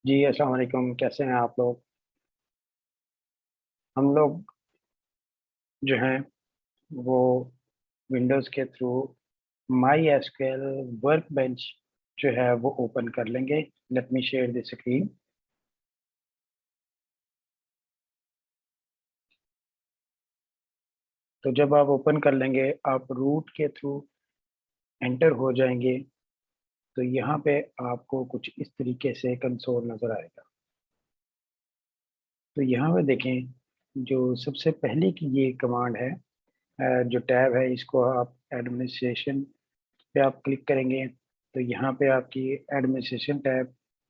जी अस्सलाम वालेकुम। कैसे हैं आप लोग? हम लोग जो हैं वो विंडोज़ के through my SQL work bench जो है वो ओपन कर लेंगे। Let me share the screen. तो जब आप ओपन कर लेंगे, आप रूट के थ्रू एंटर हो जाएंगे। तो यहाँ पे आपको कुछ इस तरीके से कंसोल नज़र आएगा। तो यहाँ पे देखें, जो सबसे पहले की ये कमांड है, जो टैब है, इसको आप एडमिनिस्ट्रेशन पे आप क्लिक करेंगे तो यहाँ पे आपकी एडमिनिस्ट्रेशन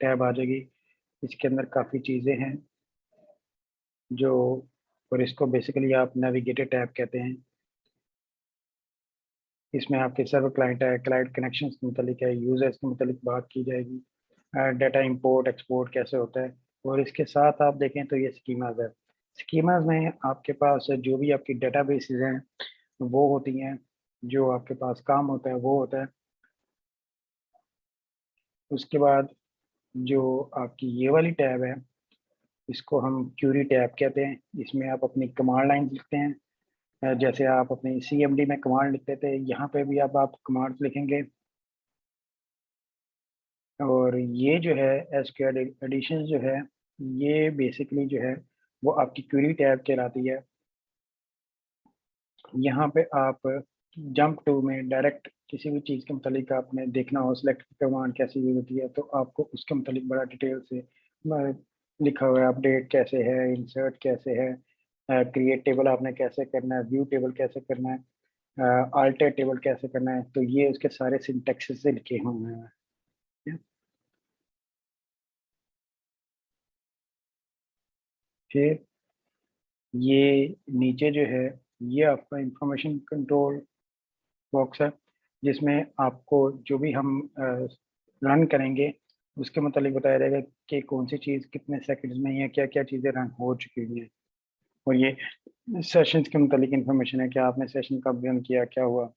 टैब आ जाएगी। इसके अंदर काफ़ी चीज़ें हैं जो, और इसको बेसिकली आप नेविगेटर टैब कहते हैं। इसमें आपके सर्वर क्लाइंट है, क्लाइंट कनेक्शन के मतलब है, यूज़र्स के मतलब बात की जाएगी, डाटा इंपोर्ट एक्सपोर्ट कैसे होता है। और इसके साथ आप देखें तो ये स्कीमाज है। स्कीमाज में आपके पास जो भी आपकी डेटाबेसेस हैं वो होती हैं, जो आपके पास काम होता है वो होता है। उसके बाद जो आपकी ये वाली टैब है, इसको हम क्यूरी टैब कहते हैं। इसमें आप अपनी कमांड लाइन लिखते हैं। जैसे आप अपनी सीएमडी में कमांड लिखते थे, यहाँ पे भी अब आप कमांड लिखेंगे। और ये जो है एसक्यूएल एडिशन जो है, ये बेसिकली जो है वो आपकी क्यूरी टैब कहलाती है। यहाँ पे आप जंप टू में डायरेक्ट किसी भी चीज़ के मतलब आपने देखना हो, सिलेक्ट कमांड कैसे यूज होती है, तो आपको उसके मतलब बड़ा डिटेल से लिखा हुआ है। अपडेट कैसे है, इंसर्ट कैसे है, क्रिएट टेबल आपने कैसे करना है, व्यू टेबल कैसे करना है, अल्टर टेबल कैसे करना है, तो ये उसके सारे सिंटेक्स से लिखे हुए हैं। फिर ये नीचे जो है, ये आपका इंफॉर्मेशन कंट्रोल बॉक्स है, जिसमें आपको जो भी हम रन करेंगे उसके मतलब बताया जाएगा कि कौन सी चीज़ कितने सेकंड्स में या क्या क्या चीज़ें रन हो चुकी हुई हैं। और ये सेशंस के मतलब इंफॉर्मेशन है कि आपने सेशन कब रन किया, क्या हुआ।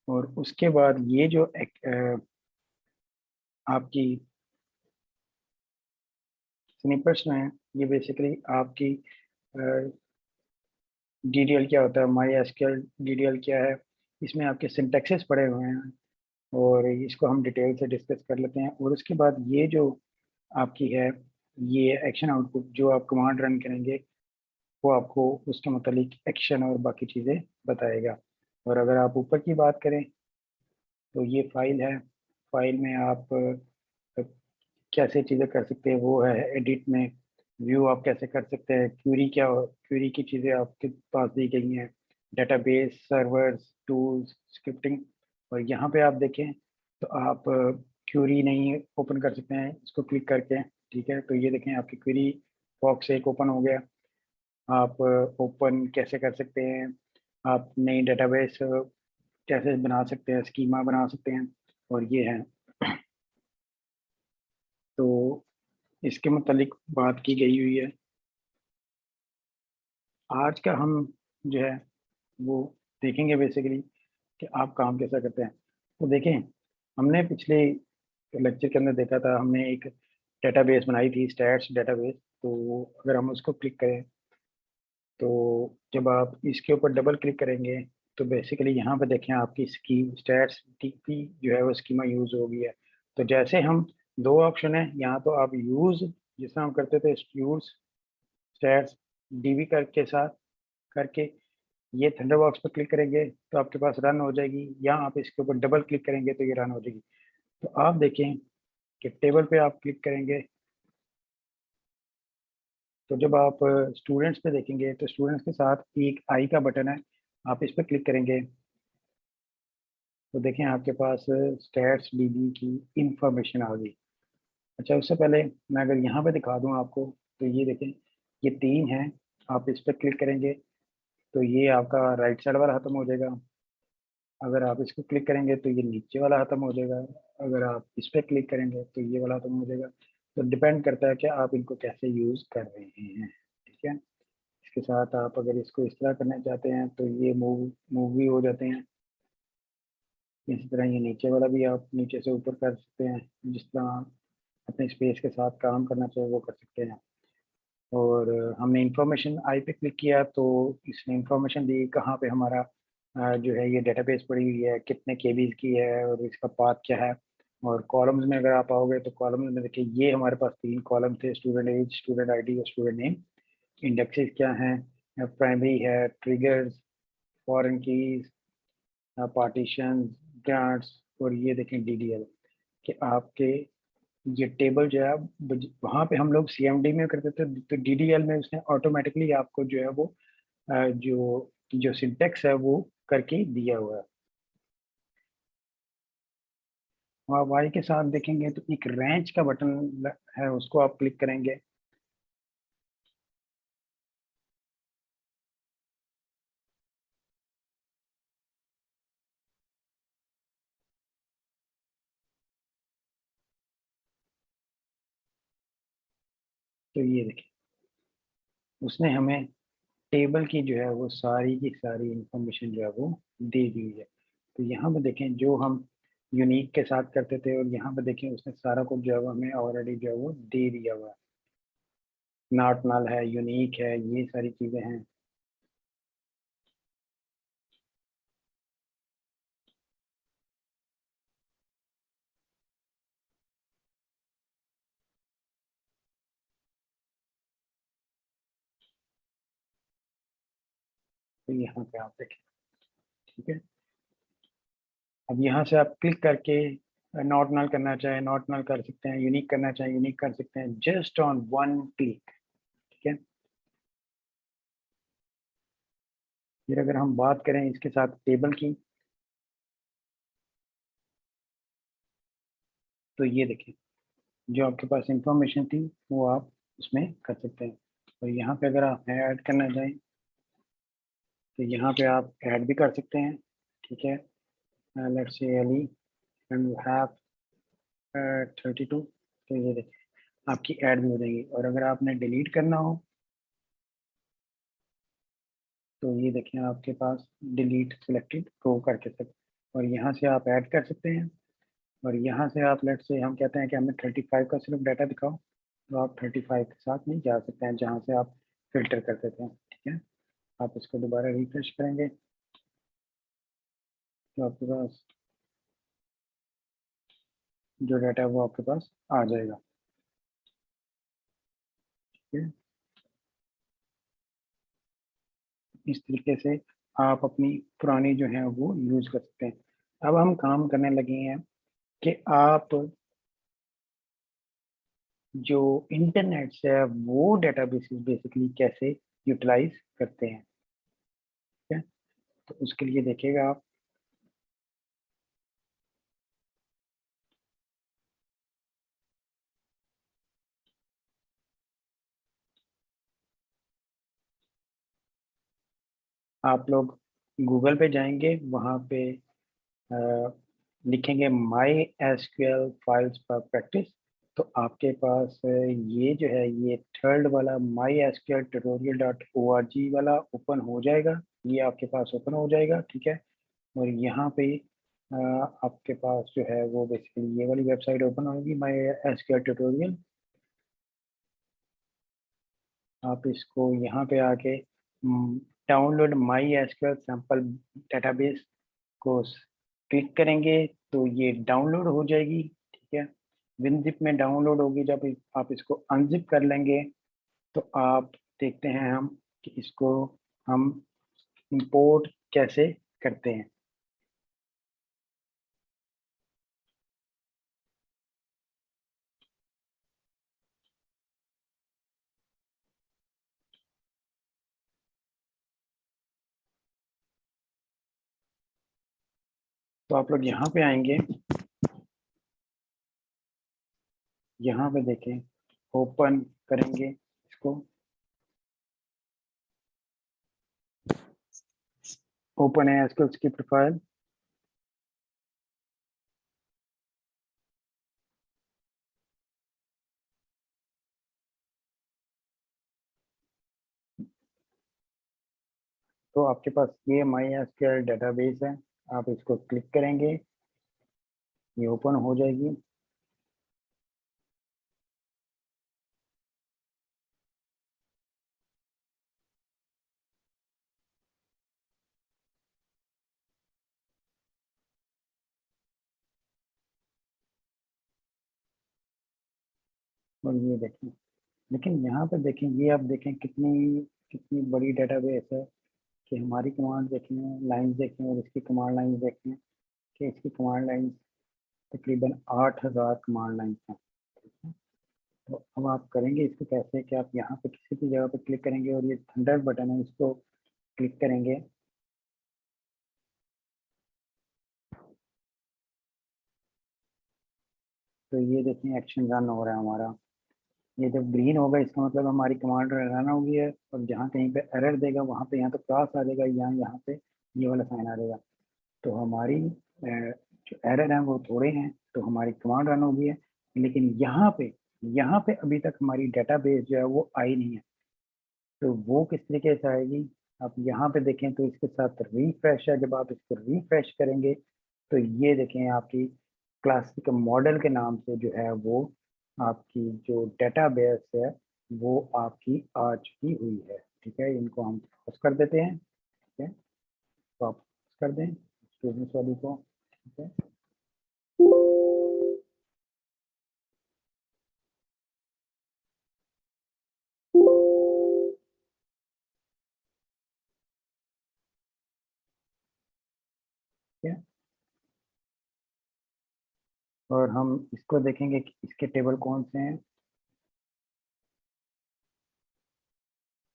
और उसके बाद ये जो आपकी स्निपर्स में है, ये बेसिकली आपकी डीडीएल क्या होता है, माई एसक्यूएल डीडीएल क्या है, इसमें आपके सिंटेक्सेस पड़े हुए हैं। और इसको हम डिटेल से डिस्कस कर लेते हैं। और उसके बाद ये जो आपकी है, ये एक्शन आउटपुट जो आप कमांड रन करेंगे वो आपको उसके मतलब एक्शन और बाकी चीज़ें बताएगा। और अगर आप ऊपर की बात करें तो ये फाइल है। फाइल में आप कैसे चीज़ें कर सकते हैं वो है एडिट में। व्यू आप कैसे कर सकते हैं, क्यूरी की चीज़ें आपके पास दी गई हैं, डेटाबेस, सर्वर्स, टूल्स, स्क्रिप्टिंग। और यहाँ पे आप देखें तो आप क्यूरी नहीं ओपन कर सकते हैं इसको क्लिक करके। ठीक है, तो ये देखें आपकी क्वेरी बॉक्स एक ओपन हो गया। आप ओपन कैसे कर सकते हैं, आप नई डेटाबेस कैसे बना सकते हैं, स्कीमा बना सकते हैं। और ये है, तो इसके मुतालिक बात की गई हुई है। आज का हम जो है वो देखेंगे बेसिकली कि आप काम कैसा करते हैं। तो देखें, हमने पिछले लेक्चर के अंदर देखा था, हमने एक डेटाबेस बनाई थी, स्टैट्स डेटाबेस। तो अगर हम उसको क्लिक करें तो जब आप इसके ऊपर डबल क्लिक करेंगे तो बेसिकली यहाँ पे देखें आपकी स्कीम स्टैट्स टीपी जो है वो स्कीमा यूज़ हो गई है। तो जैसे हम, दो ऑप्शन है यहाँ, तो आप यूज़ जिस तरह हम करते थे, यूज़ स्टैट्स डीबी करके साथ करके ये थंडर बॉक्स पर क्लिक करेंगे तो आपके पास रन हो जाएगी, या आप इसके ऊपर डबल क्लिक करेंगे तो ये रन हो जाएगी। तो आप देखें कि टेबल पे आप क्लिक करेंगे तो जब आप स्टूडेंट्स पे देखेंगे तो स्टूडेंट्स के साथ एक आई का बटन है, आप इस पर क्लिक करेंगे तो देखें आपके पास स्टैट्स डीबी की इंफॉर्मेशन आ गई। अच्छा, उससे पहले मैं अगर यहाँ पे दिखा दूँ आपको, तो ये देखें, ये तीन है। आप इस पर क्लिक करेंगे तो ये आपका राइट साइड वाला ख़त्म हो जाएगा। अगर आप इसको क्लिक करेंगे तो ये नीचे वाला ख़त्म हो जाएगा। अगर आप इस पर क्लिक करेंगे तो ये वाला ख़त्म हो जाएगा। तो डिपेंड करता है कि आप इनको कैसे यूज़ कर रहे हैं। ठीक है, इसके साथ आप अगर इसको इस तरह करना चाहते हैं तो ये मूव भी हो जाते हैं। इसी तरह ये नीचे वाला भी आप नीचे से ऊपर कर सकते हैं जिस तरह अपने स्पेस के साथ काम करना चाहे वो कर सकते हैं। और हमने इंफॉर्मेशन आई पे क्लिक किया तो इसने इंफॉर्मेशन दी कहाँ पे हमारा जो है ये डेटाबेस पड़ी हुई है, कितने केबीज की है और इसका पाथ क्या है। और कॉलम्स में अगर आप आओगे तो कॉलम्स में देखिए ये हमारे पास 3 कॉलम थे, स्टूडेंट एज, स्टूडेंट आईडी और स्टूडेंट नेम। इंडेक्सेस क्या हैं, प्राइमरी है, triggers, foreign keys, partition, grants, और ये देखें डीडीएल कि आपके ये टेबल जो है वहाँ पे हम लोग सीएमडी में करते थे तो डीडीएल में उसने ऑटोमेटिकली आपको जो है वो जो जो सिंटेक्स है वो करके दिया हुआ है। आप वाई के साथ देखेंगे तो एक रेंज का बटन है, उसको आप क्लिक करेंगे तो ये देखिए उसने हमें टेबल की जो है वो सारी की सारी इंफॉर्मेशन जो है वो दे दी है। तो यहाँ पे देखें जो हम यूनिक के साथ करते थे और यहाँ पे देखें उसने सारा कुछ जो है वो हमें ऑलरेडी जो है वो दे दिया हुआ है। नॉट नल है, यूनिक है, ये सारी चीज़ें हैं। तो यहाँ पे आप देखें, ठीक है। अब यहाँ से आप क्लिक करके नॉट नल करना चाहे नॉट नल कर सकते हैं, यूनिक करना चाहे यूनिक कर सकते हैं, जस्ट ऑन वन क्लिक, ठीक है। फिर अगर हम बात करें इसके साथ टेबल की तो ये देखिए जो आपके पास इंफॉर्मेशन थी वो आप उसमें कर सकते हैं। और यहाँ पे अगर आप ऐड करना चाहें तो यहाँ पे आप ऐड भी कर सकते हैं, ठीक है। Let's say Ali and you have 32, तो ये देखिए आपकी ऐड भी हो जाएगी। और अगर आपने डिलीट करना हो तो ये देखें आपके पास डिलीट सिलेक्टेड को करके सकते, और यहाँ से आप ऐड कर सकते हैं। और यहाँ से आप लेट से हम कहते हैं कि हमें 35 का सिर्फ डाटा दिखाओ तो आप 35 के साथ नहीं जा सकते हैं जहाँ से आप फिल्टर करते थे, ठीक है। आप इसको दोबारा रिफ्रेश करेंगे तो आपके पास जो डाटा है वो आपके पास आ जाएगा, ठीक है। इस तरीके से आप अपनी पुरानी जो है वो यूज़ कर सकते हैं। अब हम काम करने लगे हैं कि आप जो इंटरनेट से है वो डेटाबेसेस बेसिकली कैसे यूटिलाइज करते हैं, ठीक है। तो उसके लिए देखिएगा आप लोग गूगल पे जाएंगे, वहाँ पे लिखेंगे माई एसक्यूएल फाइल्स पर प्रैक्टिस, तो आपके पास ये जो है ये थर्ड वाला MySQL tutorial dot O R G वाला ओपन हो जाएगा, ये आपके पास ओपन हो जाएगा, ठीक है। और यहाँ पे आपके पास जो है वो बेसिकली ये वाली वेबसाइट ओपन होगी माई एसक्यूएल ट्यूटोरियल। आप इसको यहाँ पे आके download my SQL sample database को क्लिक करेंगे तो ये डाउनलोड हो जाएगी, ठीक है। विनजिप में डाउनलोड होगी, जब आप इसको अनजिप कर लेंगे तो आप देखते हैं हम कि इसको हम इंपोर्ट कैसे करते हैं। तो आप लोग यहाँ पे आएंगे, यहाँ पे देखें, ओपन करेंगे इसको, ओपन है एसक्यूएल की प्रोफाइल। तो आपके पास ये माई एसक्यूएल डेटाबेस है, आप इसको क्लिक करेंगे, ये ओपन हो जाएगी। और ये देखें, लेकिन यहाँ पर देखें, ये आप देखें कितनी कितनी बड़ी डेटाबेस है कि हमारी कमांड देखें, लाइंस देखें और इसकी कमांड लाइंस देखें कि इसकी कमांड लाइंस तकरीबन 8000 कमांड लाइंस हैं। ठीक है, तो अब आप करेंगे इसको कैसे कि आप यहाँ पे किसी भी जगह पे क्लिक करेंगे और ये थंडर बटन है, इसको क्लिक करेंगे। तो ये देखें एक्शन रन हो रहा है हमारा। ये जब ग्रीन होगा इसका मतलब हमारी कमांड रन हो गई है, और जहाँ कहीं पे एरर देगा वहाँ पे, यहाँ तो क्लास आ जाएगा, यहाँ पे ये वाला साइन आ जाएगा। तो हमारी जो एरर हैं वो थोड़े हैं, तो हमारी कमांड रन हो गई है। लेकिन यहाँ पे अभी तक हमारी डेटाबेस जो है वो आई नहीं है। तो वो किस तरीके से आएगी, आप यहाँ पे देखें तो इसके साथ रिफ्रेश है। जब आप इसको रिफ्रेश करेंगे तो ये देखें आपकी क्लासिक मॉडल के नाम से जो है वो आपकी जो डेटाबेस है वो आपकी आ चुकी हुई है। ठीक है, इनको हम पॉज कर देते हैं। ठीक है, तो आप पॉज कर दें स्टूडेंट्स वाली को। ठीक है, ठीक है, और हम इसको देखेंगे कि इसके टेबल कौन से हैं।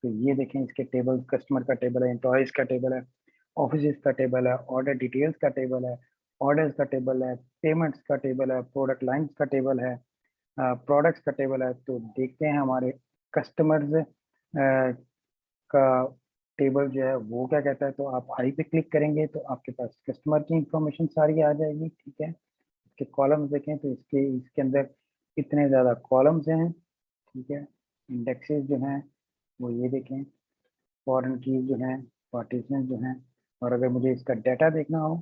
तो ये देखें इसके टेबल, कस्टमर का टेबल है, एम्प्लॉयज़ का टेबल है, ऑफिस का टेबल है, ऑर्डर डिटेल्स का टेबल है, ऑर्डर्स का टेबल है, पेमेंट्स का टेबल है, प्रोडक्ट लाइंस का टेबल है, प्रोडक्ट्स का टेबल है। तो देखते हैं हमारे कस्टमर्स का टेबल जो है वो क्या कहता है। तो आप आई पे क्लिक करेंगे तो आपके पास कस्टमर की इंफॉर्मेशन सारी आ जाएगी। ठीक है, इसके कॉलम्स देखें तो इसके इसके अंदर इतने ज़्यादा कॉलम्स हैं। ठीक है, इंडेक्सेस जो हैं वो ये देखें, फॉरेन कीज जो हैं, पार्टीशन जो हैं। और अगर मुझे इसका डाटा देखना हो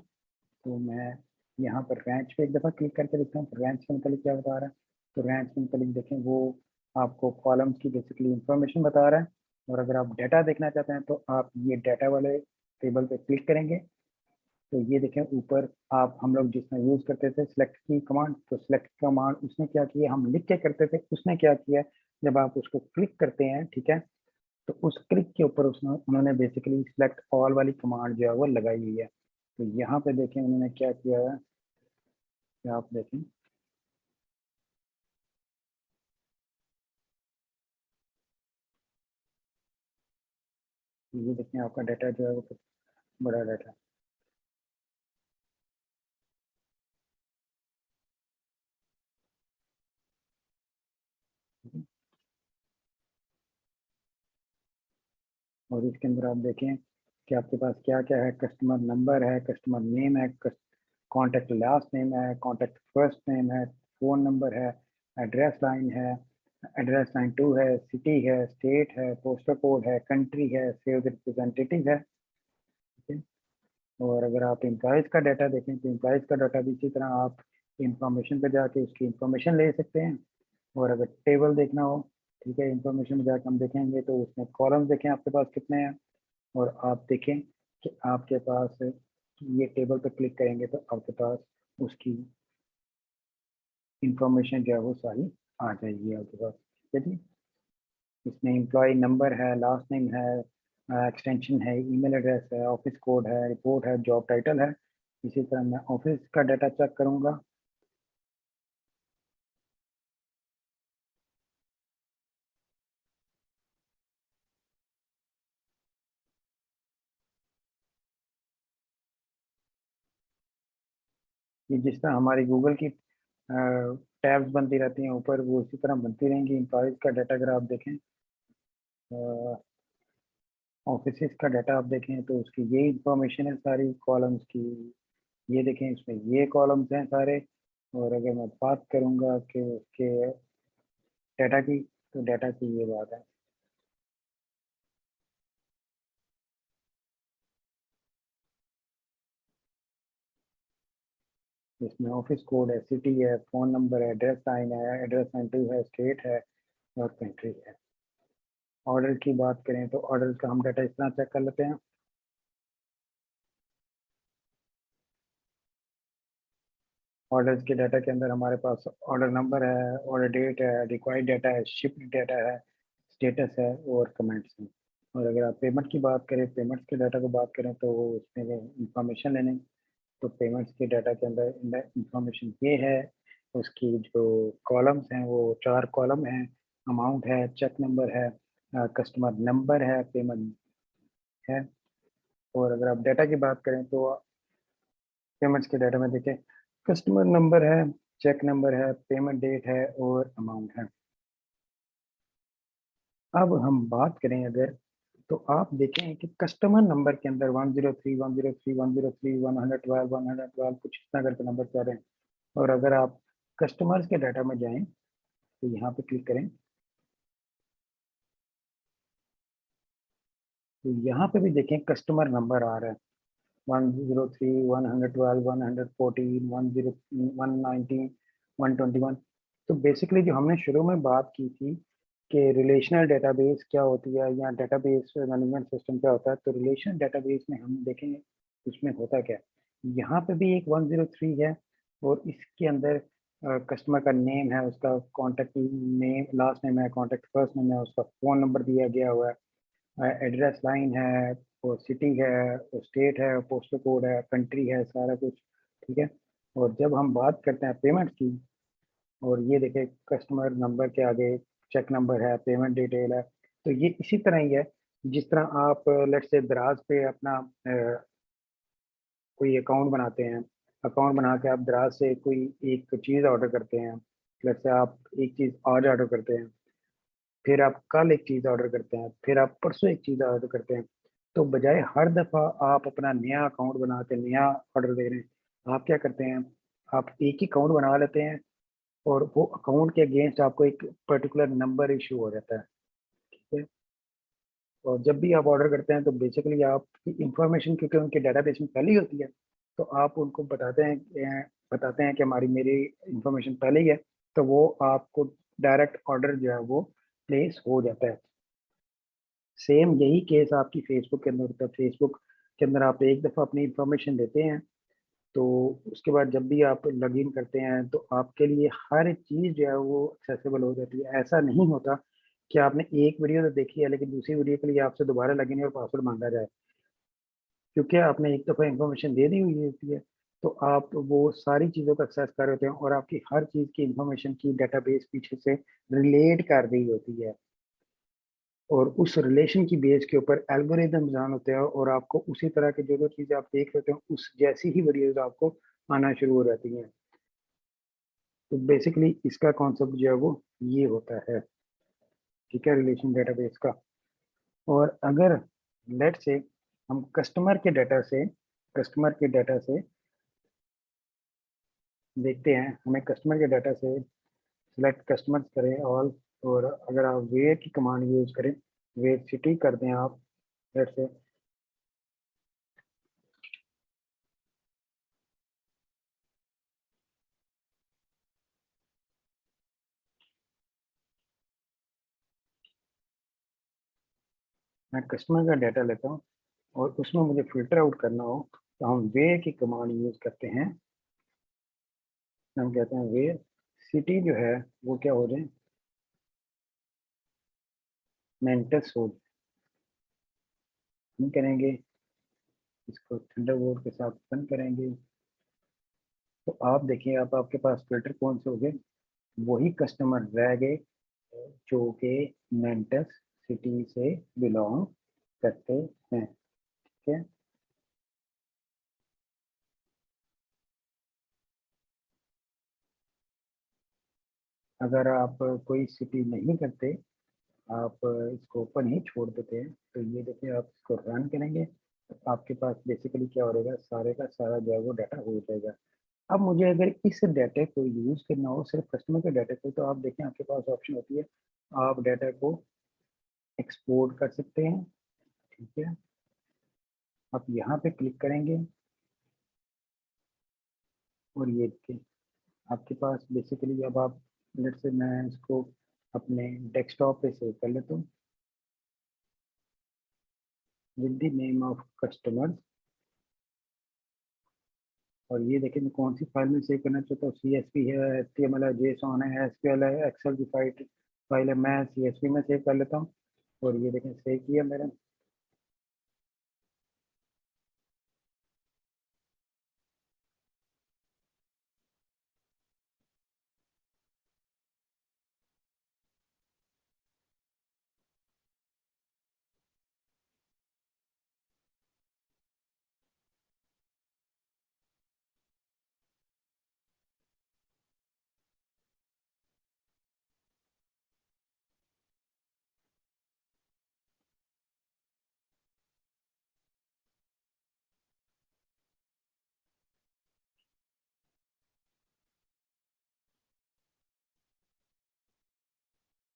तो मैं यहाँ पर रैंच पे एक दफ़ा क्लिक करके देखता हूँ तो रैंच के मतलब क्या बता रहा है। तो रैंच के मतलब देखें वो आपको कॉलम्स की बेसिकली इंफॉर्मेशन बता रहा है। और अगर आप डाटा देखना चाहते हैं तो आप ये डाटा वाले टेबल पे क्लिक करेंगे। तो ये देखें ऊपर, आप हम लोग जिसमें यूज़ करते थे सिलेक्ट की कमांड, तो सिलेक्ट कमांड उसने क्या किया, हम लिख के करते थे, उसने क्या किया, जब आप उसको क्लिक करते हैं, ठीक है, तो उस क्लिक के ऊपर उसने उन्होंने बेसिकली सिलेक्ट ऑल वाली कमांड जो है वो लगाई हुई है। तो यहाँ पे देखें उन्होंने क्या किया है, कि आप देखें, ये देखें आपका डाटा जो है वो बड़ा डाटा है। और इसके अंदर आप देखें कि आपके पास क्या क्या है, कस्टमर नंबर है, कस्टमर नेम है, कॉन्टैक्ट लास्ट नेम है, कॉन्टैक्ट फर्स्ट नेम है, फ़ोन नंबर है, एड्रेस लाइन है, एड्रेस लाइन 2 है, सिटी है, स्टेट है, पोस्टल कोड है, कंट्री है, सेल्स रिप्रेजेंटेटिव है। ठीक है, और अगर आप एम्प्लॉयज़ का डाटा देखें तो एम्प्लॉयज़ का डाटा भी इसी तरह आप इंफॉर्मेशन पे जाके उसकी इंफॉर्मेशन ले सकते हैं। और अगर टेबल देखना हो, ठीक है, इंफॉर्मेशन में जाकर हम देखेंगे तो उसमें कॉलम्स देखें आपके पास कितने हैं। और आप देखें कि आपके पास ये टेबल पर क्लिक करेंगे तो आपके पास उसकी इंफॉर्मेशन जो है वो सारी आ जाएगी आपके पास। ठीक है जी, इसमें एम्प्लॉय नंबर है, लास्ट नेम है, एक्सटेंशन है, ईमेल एड्रेस है, ऑफिस कोड है, रिपोर्ट है, जॉब टाइटल है। इसी तरह मैं ऑफिस का डाटा चेक करूँगा। ये जिस तरह हमारी गूगल की टैब्स बनती रहती हैं ऊपर, वो उसी तरह बनती रहेंगी। एम्प्लॉयज़ का डाटा अगर आप देखें, ऑफिस का डाटा आप देखें तो उसकी ये इंफॉर्मेशन है सारी कॉलम्स की। ये देखें इसमें ये कॉलम्स हैं सारे। और अगर मैं बात करूंगा कि उसके डाटा की, तो डाटा की ये बात है, इसमें ऑफिस कोड है, सिटी है, फ़ोन नंबर है, एड्रेस लाइन है, एड्रेस लाइन 2 है, स्टेट है और कंट्री है। ऑर्डर की बात करें तो ऑर्डर का हम डाटा इस तरह चेक कर लेते हैं। ऑर्डर्स के डाटा के अंदर हमारे पास ऑर्डर नंबर है, ऑर्डर डेट है, रिक्वायर्ड डाटा है, शिफ्ट डाटा है, स्टेटस है और कमेंट्स हैं। और अगर आप पेमेंट की बात करें, पेमेंट्स के डाटा को बात करें तो वो उसमें इंफॉर्मेशन लेने, तो पेमेंट्स के डाटा के अंदर इंफॉर्मेशन ये है, उसकी जो कॉलम्स हैं वो 4 कॉलम हैं, अमाउंट है, चेक नंबर है, कस्टमर नंबर है, पेमेंट है। और अगर आप डाटा की बात करें तो पेमेंट्स के डाटा में देखें, कस्टमर नंबर है, चेक नंबर है, पेमेंट डेट है और अमाउंट है। अब हम बात करें अगर, तो आप देखें कि कस्टमर नंबर के अंदर 103 103 103 112 112 कुछ इस तरह करके नंबर जा रहे हैं। और अगर आप कस्टमर्स के डाटा में जाएं तो यहाँ पे क्लिक करें, तो यहाँ पे भी देखें कस्टमर नंबर आ रहा है 103 112 114 10 119 121। तो बेसिकली जो हमने शुरू में बात की थी कि रिलेशनल डेटाबेस क्या होती है या डेटाबेस मैनेजमेंट सिस्टम क्या होता है, तो रिलेशनल डेटाबेस में हम देखेंगे उसमें होता क्या है। यहाँ पे भी एक 103 है और इसके अंदर कस्टमर का नेम है, उसका कॉन्टेक्ट नेम, लास्ट नेम है, कॉन्टेक्ट फर्स्ट नेम है, उसका फ़ोन नंबर दिया गया हुआ है, एड्रेस लाइन है, वो सिटी है, वो स्टेट है, पोस्टल कोड है, कंट्री है, सारा कुछ ठीक है। और जब हम बात करते हैं पेमेंट की, और ये देखें कस्टमर नंबर के आगे चेक नंबर है, पेमेंट डिटेल है, तो ये इसी तरह ही है जिस तरह आप लेट से दराज पे अपना कोई अकाउंट बनाते हैं, अकाउंट बना के आप दराज से कोई एक चीज़ ऑर्डर करते हैं, लेट से आप एक चीज़ आज ऑर्डर करते हैं, फिर आप कल एक चीज़ ऑर्डर करते हैं, फिर आप परसों एक चीज़ ऑर्डर करते हैं, तो बजाय हर दफ़ा आप अपना नया अकाउंट बना के नया ऑर्डर दे रहे हैं, आप क्या करते हैं, आप एक ही अकाउंट बना लेते हैं और वो अकाउंट के अगेंस्ट आपको एक पर्टिकुलर नंबर इशू हो जाता है, ठीक है। और जब भी आप ऑर्डर करते हैं तो बेसिकली आपकी इंफॉर्मेशन क्योंकि उनके डेटाबेस में पहले ही होती है, तो आप उनको बताते हैं कि हमारी मेरी इंफॉर्मेशन पहले ही है, तो वो आपको डायरेक्ट ऑर्डर जो है वो प्लेस हो जाता है। सेम यही केस आपकी फेसबुक के अंदर होता है। फेसबुक के अंदर आप एक दफ़ा अपनी इंफॉर्मेशन देते हैं, तो उसके बाद जब भी आप लॉगिन करते हैं तो आपके लिए हर चीज़ जो है वो एक्सेसिबल हो जाती है। ऐसा नहीं होता कि आपने एक वीडियो तो देखी है लेकिन दूसरी वीडियो के लिए आपसे दोबारा लॉगिन और पासवर्ड मांगा जाए, क्योंकि आपने एक दफ़ा इंफॉर्मेशन दे दी हुई होती है, तो आप वो सारी चीज़ों का एक्सेस कर रहे होते हैं और आपकी हर चीज़ की इंफॉर्मेशन की डेटाबेस पीछे से रिलेट कर रही होती है, और उस रिलेशन की बेस के ऊपर एल्गोरिदम डिज़ाइन होते हैं और आपको उसी तरह की जो चीज़ें आप देख रहे हो उस जैसी ही वीडियोज़ आपको आना शुरू हो जाती हैं। तो बेसिकली इसका कॉन्सेप्ट जो है वो ये होता है, ठीक है, रिलेशन डेटाबेस का। और अगर लेट से हम कस्टमर के डाटा से देखते हैं, हमें कस्टमर के डाटा से सिलेक्ट कस्टमर्स करें ऑल, और अगर आप वेयर की कमांड यूज़ करें, वेयर सिटी कर दें आप, लेट से मैं कस्टमर का डाटा लेता हूँ और उसमें मुझे फ़िल्टर आउट करना हो तो हम वेयर की कमांड यूज़ करते हैं। हम कहते हैं वेयर सिटी जो है वो क्या हो जाए, मेंटस हो जाए। हम करेंगे इसको थंडरबोल्ट के साथ ओपन करेंगे, तो आप देखिए अब आपके पास फ़िल्टर कौन से हो गए, वही कस्टमर रह गए जो कि मेंटस सिटी से बिलोंग करते हैं, ठीक है। अगर आप कोई सिटी नहीं करते, आप इसको ओपन ही छोड़ देते हैं, तो ये देखिए आप इसको रन करेंगे तो आपके पास बेसिकली क्या हो जाएगा, सारे का सारा जो है वो डाटा हो जाएगा। अब मुझे अगर इस डाटा को यूज़ करना हो सिर्फ कस्टमर के डाटा को, तो आप देखें आपके पास ऑप्शन होती है, आप डाटा को एक्सपोर्ट कर सकते हैं, ठीक है। आप यहाँ पे क्लिक करेंगे और ये देखिए आपके पास बेसिकली अब आप, लेट से मैं इसको अपने डेस्कटॉप पे सेव कर लेता हूँ with the name of customer, और ये देखिए मैं कौन सी फाइल में सेव करना चाहता हूँ, CSV है, HTML है, JSON है, SQL है, एक्सेल की फाइल है, मैं CSV में सेव कर लेता हूँ। और ये देखें सेव किया मेरा।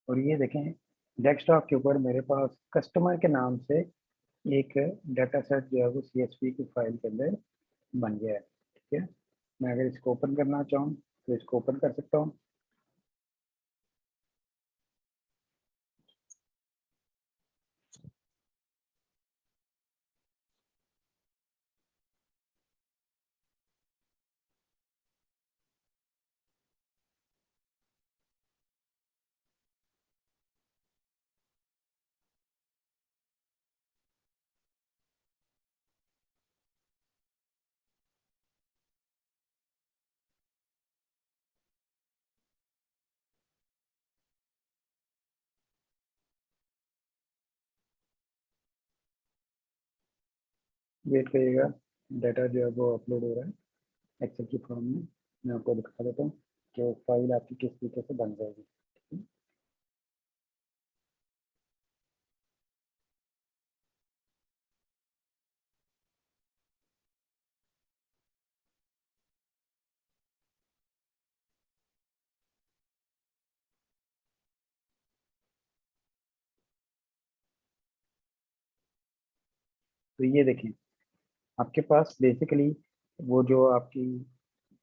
और ये देखें डेस्कटॉप के ऊपर मेरे पास कस्टमर के नाम से एक डाटा सेट जो है वो CSV की फाइल के अंदर बन गया है। ठीक है, मैं अगर इसको ओपन करना चाहूँ तो इसको ओपन कर सकता हूँ। वेट करिएगा, डाटा जो है वो अपलोड हो रहा है एक्सेल की फॉर्म में। मैं आपको दिखा देता हूँ कि वो फाइल आपकी किस तरीके से बन जाएगी। तो ये देखें आपके पास बेसिकली वो जो आपकी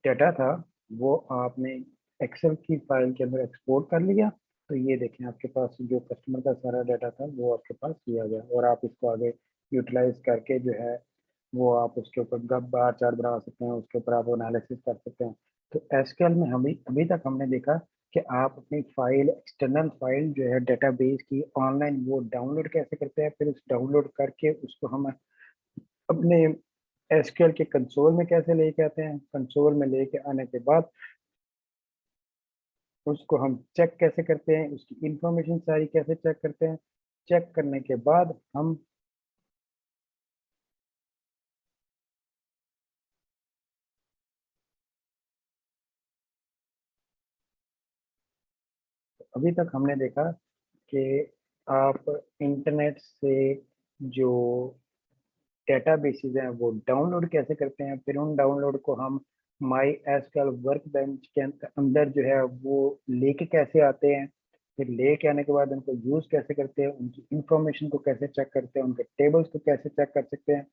डाटा था वो आपने एक्सेल की फाइल के अंदर एक्सपोर्ट कर लिया। तो ये देखें आपके पास जो कस्टमर का सारा डाटा था वो आपके पास दिया गया, और आप इसको आगे यूटिलाइज करके जो है वो आप उसके ऊपर बार चार्ट बना सकते हैं, उसके ऊपर आप एनालिसिस कर सकते हैं। तो एसक्यूएल में हम अभी तक हमने देखा कि आप अपनी फाइल, एक्सटर्नल फाइल जो है डेटाबेस की, ऑनलाइन वो डाउनलोड कैसे करते हैं, फिर उस डाउनलोड करके उसको हम अपने एसक्यूएल के कंसोल में कैसे लेके आते हैं, कंसोल में लेके आने के बाद उसको हम चेक कैसे करते हैं, उसकी इंफॉर्मेशन सारी कैसे चेक करते हैं, चेक करने के बाद हम अभी तक हमने देखा कि आप इंटरनेट से जो डेटाबेसेस हैं वो डाउनलोड कैसे करते हैं, फिर उन डाउनलोड को हम माई एसक्यूएल वर्क बेंच के अंदर जो है वो लेके कैसे आते हैं, फिर लेके आने के बाद उनको यूज़ कैसे करते हैं, उनकी इंफॉर्मेशन को कैसे चेक करते हैं, उनके टेबल्स को कैसे चेक कर सकते हैं,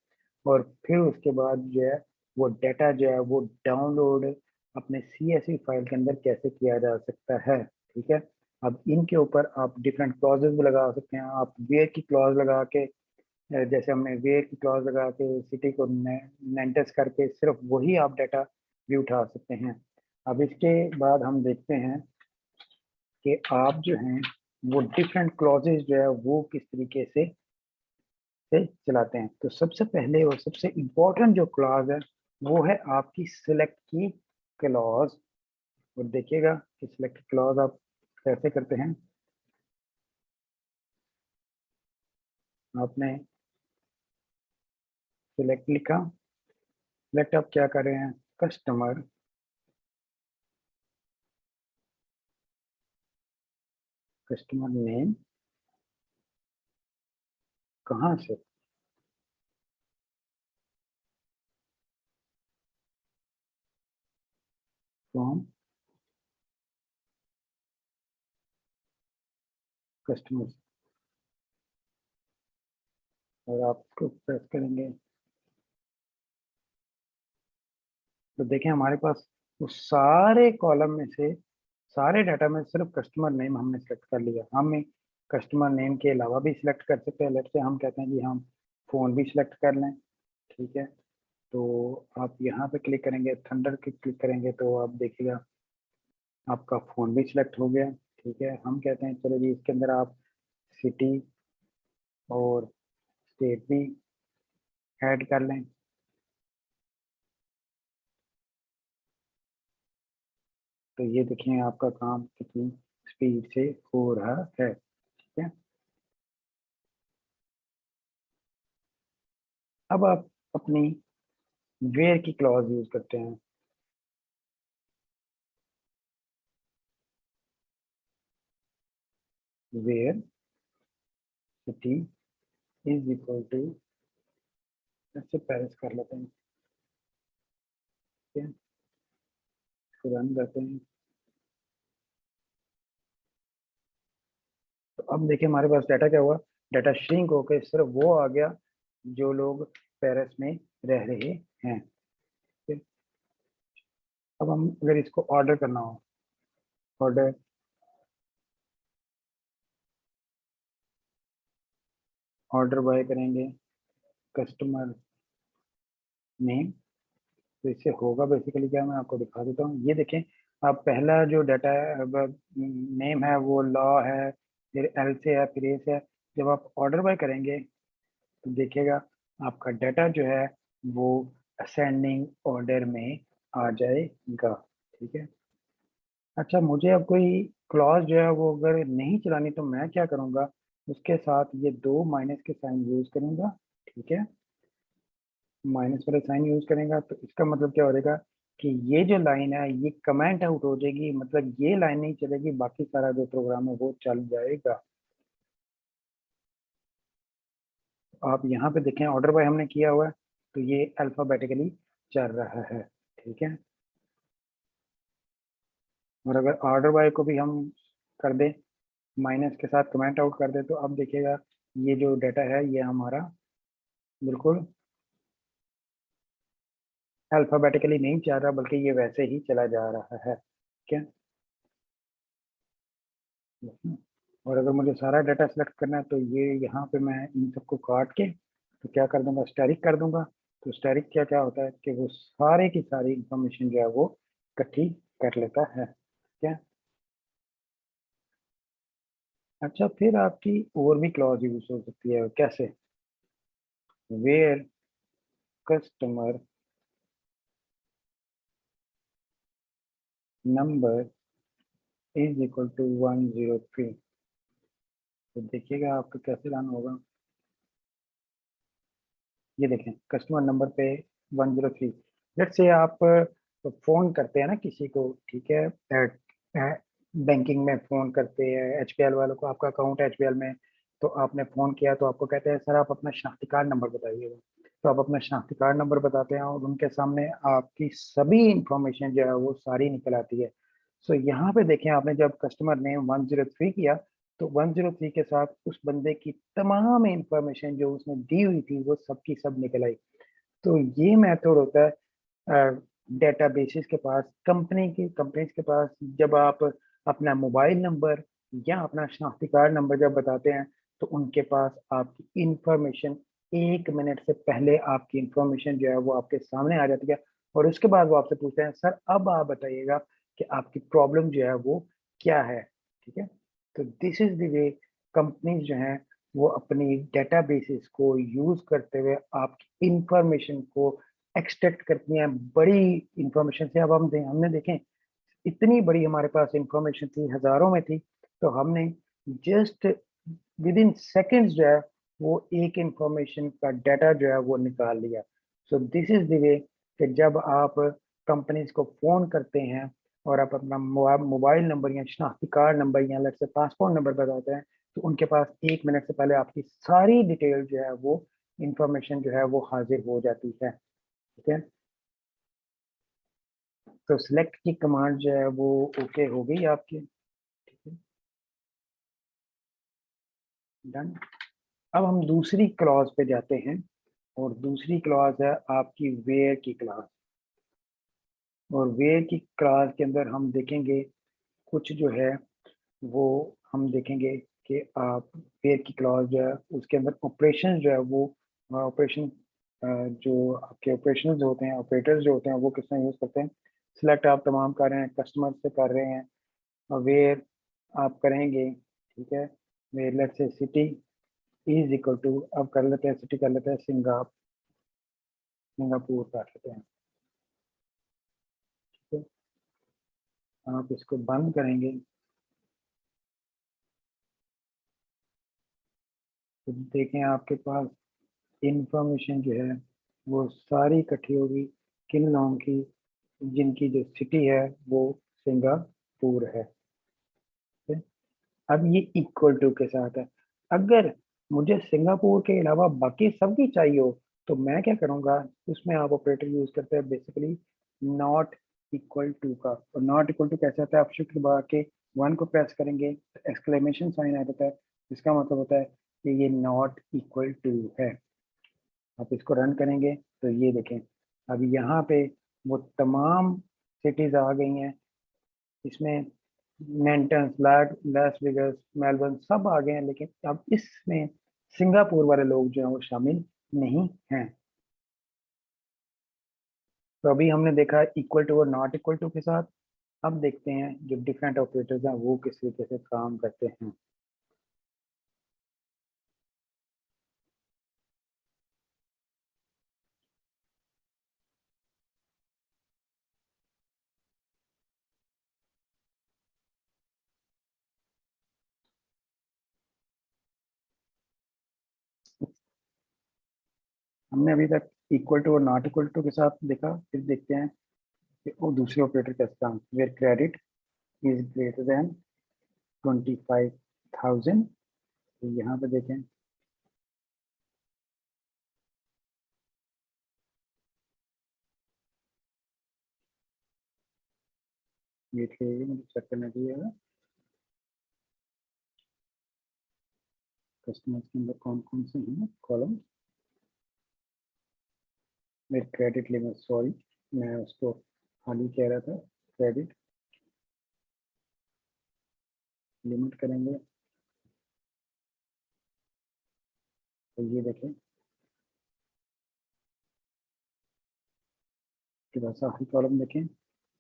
और फिर उसके बाद जो है वो डाटा जो है वो डाउनलोड अपने CSV फाइल के अंदर कैसे किया जा सकता है। ठीक है, अब इनके ऊपर आप डिफरेंट क्लॉजेस भी लगा सकते हैं। आप वेयर की क्लॉज लगा के, जैसे हमने वेयर की क्लॉज लगा के सिटी को नेंटेस करके सिर्फ वही आप डाटा भी उठा सकते हैं। अब इसके बाद हम देखते हैं कि आप जो हैं वो डिफरेंट क्लॉजेज जो है वो किस तरीके से चलाते हैं। तो सबसे पहले और सबसे इम्पोर्टेंट जो क्लॉज है वो है आपकी सिलेक्ट की क्लॉज। और देखिएगा कि सिलेक्ट क्लॉज आप कैसे करते हैं। आपने सिलेक्ट लिखा, सिलेक्ट आप क्या कर रहे हैं, कस्टमर, कस्टमर नेम, कहाँ से, फ्रॉम कस्टमर, और आप इसको प्रेस करेंगे तो देखें हमारे पास उस सारे कॉलम में से, सारे डाटा में सिर्फ कस्टमर नेम हमने सेलेक्ट कर लिया। हम कस्टमर नेम के अलावा भी सिलेक्ट कर सकते हैं। लेट से हम कहते हैं कि हम फ़ोन भी सिलेक्ट कर लें। ठीक है, तो आप यहाँ पे क्लिक करेंगे, थंडर के क्लिक करेंगे तो आप देखिएगा आपका फ़ोन भी सिलेक्ट हो गया। ठीक है, हम कहते हैं चलो जी इसके अंदर आप सिटी और स्टेट भी ऐड कर लें। तो ये देखिए आपका काम कितनी स्पीड से हो रहा है। ठीक है, अब आप अपनी वेयर की क्लॉज यूज करते हैं। Where city is equal to, इससे पेरिस कर लेते हैं। ठीक है, इसको रन करते हैं। तो अब देखिए हमारे पास डाटा क्या हुआ, डाटा श्रिंक होकर सिर्फ वो आ गया जो लोग पेरिस में रह रहे हैं। ठीक है? अब हम अगर इसको ऑर्डर करना हो, ऑर्डर ऑर्डर बाय करेंगे कस्टमर नेम, तो इससे होगा बेसिकली क्या, मैं आपको दिखा देता हूँ। ये देखें, आप पहला जो डाटा नेम है वो लॉ है, फिर एल से है, फिर ए से है। जब आप ऑर्डर बाय करेंगे तो देखिएगा आपका डाटा जो है वो असेंडिंग ऑर्डर में आ जाएगा। ठीक है, अच्छा मुझे अब कोई क्लॉज जो है वो अगर नहीं चलानी तो मैं क्या करूँगा, उसके साथ ये दो माइनस के साइन यूज करूँगा। ठीक है, माइनस वाले साइन यूज करेंगे तो इसका मतलब क्या हो जाएगा कि ये जो लाइन है ये कमेंट आउट हो जाएगी, मतलब ये लाइन नहीं चलेगी, बाकी सारा जो प्रोग्राम है वो चल जाएगा। आप यहाँ पे देखें ऑर्डर बाय हमने किया हुआ है तो ये अल्फाबेटिकली चल रहा है। ठीक है, और अगर ऑर्डर बाय को भी हम कर दें, माइनस के साथ कमेंट आउट कर दें, तो अब देखिएगा ये जो डाटा है ये हमारा बिल्कुल अल्फाबेटिकली नहीं चल रहा, बल्कि ये वैसे ही चला जा रहा है। ठीक है, और अगर मुझे सारा डाटा सेलेक्ट करना है तो ये यहाँ पे मैं इन सबको काट के तो क्या कर दूंगा, स्टैरिक कर दूंगा। तो स्टैरिक क्या क्या होता है कि वो सारे की सारी इंफॉर्मेशन जो है वो इकट्ठी कर लेता है। ठीक है, अच्छा फिर आपकी और भी क्लॉज यूज हो सकती है, कैसे, where customer number is equal to 103। तो देखिएगा आपका कैसे रन होगा। ये देखें कस्टमर नंबर पे 103। लेट से आप फोन करते हैं ना किसी को, ठीक है, बैंकिंग में फोन करते हैं एचपीएल वालों को, आपका अकाउंट है एचपीएल में, तो आपने फोन किया तो आपको कहते हैं सर आप अपना शनाख्ती कार्ड नंबर बताइएगा। तो आप अपना शनाख्ती कार्ड नंबर बताते हैं और उनके सामने आपकी सभी इंफॉर्मेशन जो है वो सारी निकल आती है। सो यहाँ पे देखें आपने जब कस्टमर नेम 103 किया तो 103 के साथ उस बंदे की तमाम इंफॉर्मेशन जो उसने दी हुई थी वो सब की सब निकल आई। तो ये मेथड होता है डेटाबेसेस के पास, कंपनीज के पास, जब आप अपना मोबाइल नंबर या अपना शनाख्ती कार्ड नंबर जब बताते हैं तो उनके पास आपकी इंफॉर्मेशन 1 मिनट से पहले आपकी इंफॉर्मेशन जो है वो आपके सामने आ जाती है। और उसके बाद वो आपसे पूछते हैं सर अब आप बताइएगा कि आपकी प्रॉब्लम जो है वो क्या है। ठीक है, तो this is the way companies जो हैं वो अपनी डेटाबेसेस को यूज करते हुए आपकी इंफॉर्मेशन को एक्सट्रैक्ट करती हैं बड़ी इंफॉर्मेशन से। अब हमने देखें इतनी बड़ी हमारे पास इंफॉर्मेशन थी, हजारों में थी, तो हमने जस्ट विद इन सेकेंड्स जो है वो एक इंफॉर्मेशन का डाटा जो है वो निकाल लिया। So this is the way कि जब आप कंपनीज को फोन करते हैं और आप अपना मोबाइल नंबर या शनाख्ती कार्ड नंबर या लेट्स से पासपोर्ट नंबर बताते हैं तो उनके पास 1 मिनट से पहले आपकी सारी डिटेल जो है वो इंफॉर्मेशन जो है वो हाजिर हो जाती है। ठीक है, तो सिलेक्ट की कमांड जो है वो ओके हो गई आपकी। ठीक है, डन। अब हम दूसरी क्लॉज पे जाते हैं और दूसरी क्लॉज है आपकी वेयर की क्लॉज। और वेयर की क्लॉज के अंदर हम देखेंगे कुछ जो है वो हम देखेंगे कि आप वेयर की क्लॉज जो है उसके अंदर ऑपरेशन जो है वो ऑपरेशन जो आपके ऑपरेशंस होते हैं, ऑपरेटर्स जो होते हैं वो किस तरह यूज़ करते हैं। सिलेक्ट आप तमाम कर रहे हैं, कस्टमर से कर रहे हैं, और वेयर आप करेंगे, ठीक है। Where let's say city is equal to, अब कर लेते हैं सिटी, कर लेते हैं सिंगापुर कर लेते हैं, ठीक है। आप इसको बंद करेंगे तो देखें आपके पास इंफॉर्मेशन जो है वो सारी इकट्ठी होगी किन लोगों की, जिनकी जो सिटी है वो सिंगापुर है, ठीक है? अब ये इक्वल टू के साथ है। अगर मुझे सिंगापुर के अलावा बाकी सबकी चाहिए हो तो मैं क्या करूंगा, उसमें आप ऑपरेटर यूज करते हैं बेसिकली नॉट इक्वल टू का। और नॉट इक्वल टू कैसे आता है, आप शिफ्ट दबा के वन को प्रेस करेंगे तो एक्सक्लेमेशन साइन आ जाता है, इसका मतलब होता है कि ये नॉट इक्वल टू है। आप इसको रन करेंगे तो ये देखें, अब यहाँ पे वो तमाम सिटीज आ गई हैं, इसमें मेंटन्स, लास वेगास, मेलबर्न सब आ गए हैं, लेकिन अब इसमें सिंगापुर वाले लोग जो हैं वो शामिल नहीं हैं। तो अभी हमने देखा इक्वल टू और नॉट इक्वल टू के साथ। अब देखते हैं जो डिफरेंट ऑपरेटर्स हैं वो किस तरीके से काम करते हैं। हमने अभी तक इक्वल टू और नॉट इक्वल टू के साथ देखा, फिर देखते हैं कि वो दूसरे ऑपरेटर कैसे काम, where credit is greater than 25,000। तो यहाँ पे देखें, ये मुझे चेक करना चाहिए कस्टमर्स के अंदर कौन कौन से हैं कॉलम। मेरे क्रेडिट लिमिट, सॉरी मैं उसको खाली कह रहा था, क्रेडिट लिमिट करेंगे तो ये देखें के पास आखिरी कॉलम देखें,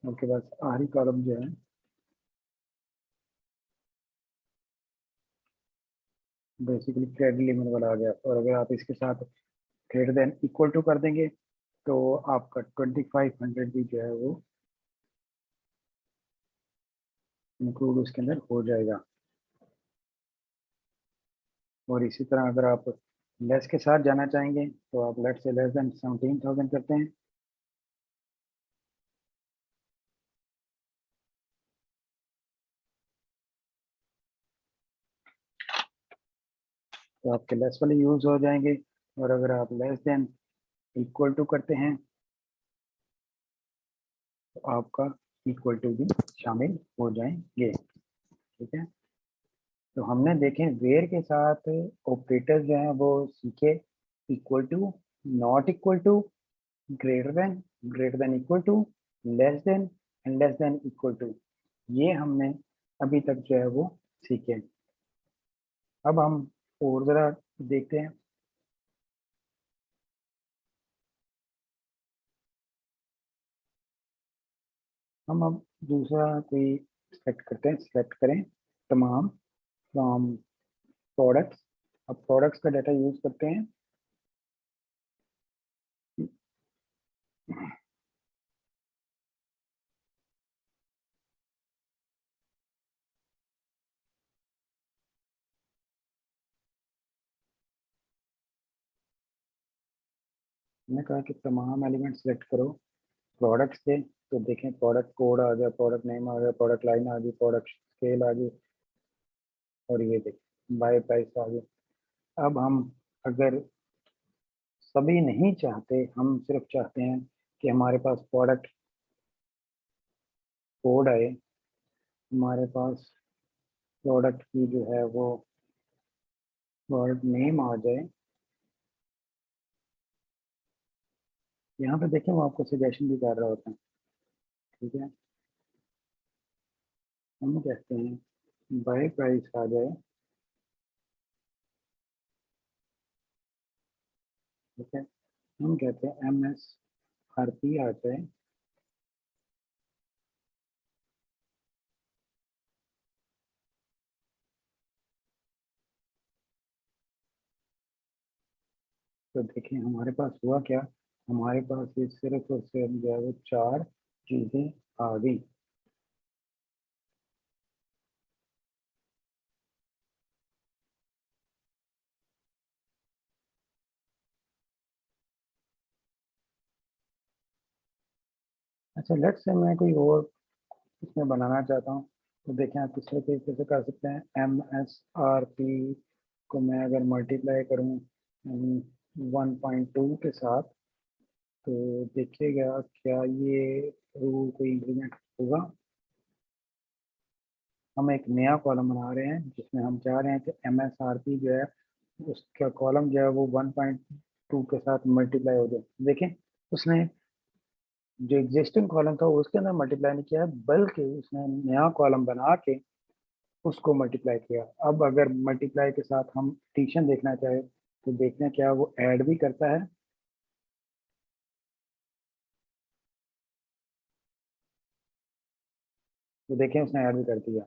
आपके पास आखिरी कॉलम जो है बेसिकली क्रेडिट लिमिट वाला आ गया। और अगर आप इसके साथ ग्रेटर देन इक्वल टू कर देंगे तो आपका 2500 भी जो है वो इंक्लूड उसके अंदर हो जाएगा। और इसी तरह अगर आप लेस के साथ जाना चाहेंगे तो आप लेट से लेस देन 17,000 करते हैं तो आपके लेस वाले यूज हो जाएंगे। और अगर आप लेस देन इक्वल टू करते हैं तो आपका इक्वल टू भी शामिल हो जाएंगे, ठीक है। तो हमने देखे वेयर के साथ ऑपरेटर्स जो हैं वो सीखे, equal to, not equal to, greater than equal to, less than and less than equal to, ये हमने अभी तक जो है वो सीखे। अब हम और ज़रा देखते हैं। हम अब दूसरा कोई सेलेक्ट करते हैं, सेलेक्ट करें तमाम फ्रॉम प्रोडक्ट्स। अब प्रोडक्ट्स का डाटा यूज करते हैं। मैंने कहा कि तमाम एलिमेंट सेलेक्ट करो प्रोडक्ट्स के, तो देखें प्रोडक्ट कोड आ गया, प्रोडक्ट नेम आ गया, प्रोडक्ट लाइन आ गई, प्रोडक्ट स्केल आ गई, और ये देखें बाय प्राइस आ गई। अब हम अगर सभी नहीं चाहते, हम सिर्फ चाहते हैं कि हमारे पास प्रोडक्ट कोड आए, हमारे पास प्रोडक्ट की जो है वो प्रोडक्ट नेम आ जाए। यहाँ पे देखें वो आपको सजेशन भी कर रहा होता है, ठीक है। हम कहते हैं बाय प्राइस आ जाए, ठीक है। हम कहते हैं MSRP आता है। तो देखिए हमारे पास हुआ क्या, हमारे पास ये सिर्फ और सिर्फ जो है वो 4 चीज़ें आ गई। अच्छा, लेट्स से मैं कोई और इसमें बनाना चाहता हूँ, तो देखें आप किस तरीके से कर सकते हैं। MSRP को मैं अगर मल्टीप्लाई करूँ 1.2 के साथ, तो देखिएगा क्या ये रूल कोई इंक्रीमेंट होगा। हम एक नया कॉलम बना रहे हैं जिसमें हम चाह रहे हैं कि MSRP जो है उसका कॉलम जो है वो 1.2 के साथ मल्टीप्लाई हो जाए। देखें उसने जो एग्जिस्टिंग कॉलम था उसके अंदर मल्टीप्लाई नहीं किया है, बल्कि उसने नया कॉलम बना के उसको मल्टीप्लाई किया। अब अगर मल्टीप्लाई के साथ हम एडिशन देखना चाहे तो देखते हैं क्या वो ऐड भी करता है। तो देखें उसने ऐड भी कर दिया।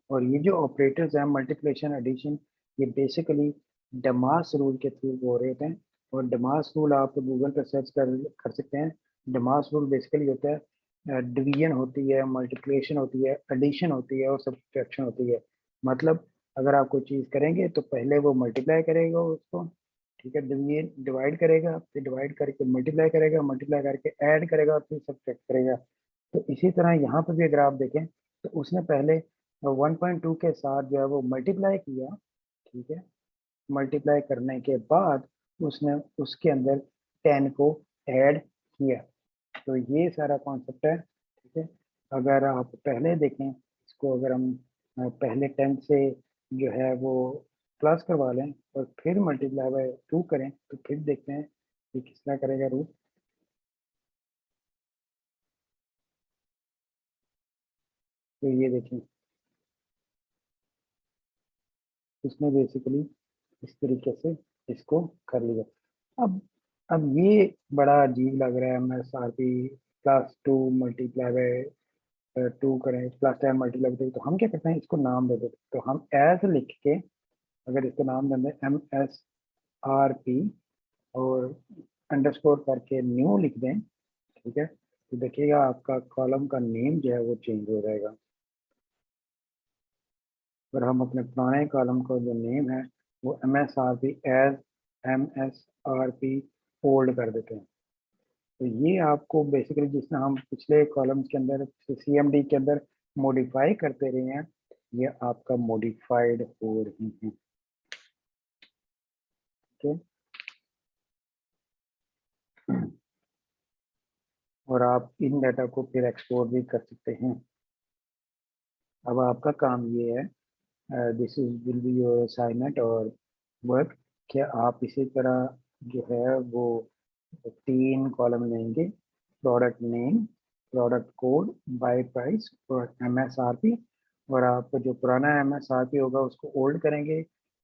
और ये जो ऑपरेटर्स हैं मल्टीप्लिकेशन एडिशन, ये बेसिकली डमास रूल के थ्रू हो रहे थे। और डमास रूल आप गूगल पर सर्च कर सकते हैं। डमास रूल बेसिकली होता है डिवीजन होती है, मल्टीप्लिकेशन होती है, एडिशन होती है और सब्ट्रैक्शन होती है। मतलब अगर आप कोई चीज़ करेंगे तो पहले वो मल्टीप्लाई करेगा उसको, ठीक है, डिवीजन डिवाइड करेगा, फिर डिवाइड करके मल्टीप्लाई करेगा, मल्टीप्लाई करके ऐड करेगा, फिर सब्ट्रैक्ट करेगा। तो इसी तरह यहाँ पर भी अगर आप देखें तो उसने पहले 1.2 के साथ जो है वो मल्टीप्लाई किया, ठीक है। मल्टीप्लाई करने के बाद उसने उसके अंदर 10 को ऐड किया। तो ये सारा कॉन्सेप्ट है, ठीक है। अगर आप पहले देखें इसको, अगर हम पहले 10 से जो है वो प्लस करवा लें और फिर मल्टीप्लाई बाय 2 करें तो फिर देखते हैं कि किस तरह करेगा रूट। तो ये देखें उसने बेसिकली इस तरीके से इसको कर लिया। अब अब ये बड़ा अजीब लग रहा है। MSRP +2 मल्टीप्लाई बाय 2 करें, +10 मल्टीप्लाई बाय 2, तो हम क्या करते हैं इसको नाम दे देते हैं। तो हम एज लिख के अगर इसको नाम दें MSRP और अंडरस्कोर करके न्यू लिख दें, ठीक है, तो देखिएगा आपका कॉलम का नेम जो है वो चेंज हो जाएगा। और हम अपने पुराने कॉलम का जो नेम है वो MSRP एज MSRP ओल्ड कर देते हैं। तो ये आपको बेसिकली जिसमें हम पिछले कॉलम्स के अंदर CMD के अंदर मॉडिफाई करते रहे हैं, ये आपका मॉडिफाइड हो रही हैं। ठीक है, और आप इन डाटा को फिर एक्सपोर्ट भी कर सकते हैं। अब आपका काम ये है, this is will be your assignment और वर्क, कि आप इसी तरह जो है वो 3 कॉलम लेंगे, product name, product code, buy price और MSRP। और आप जो पुराना MSRP होगा उसको ओल्ड करेंगे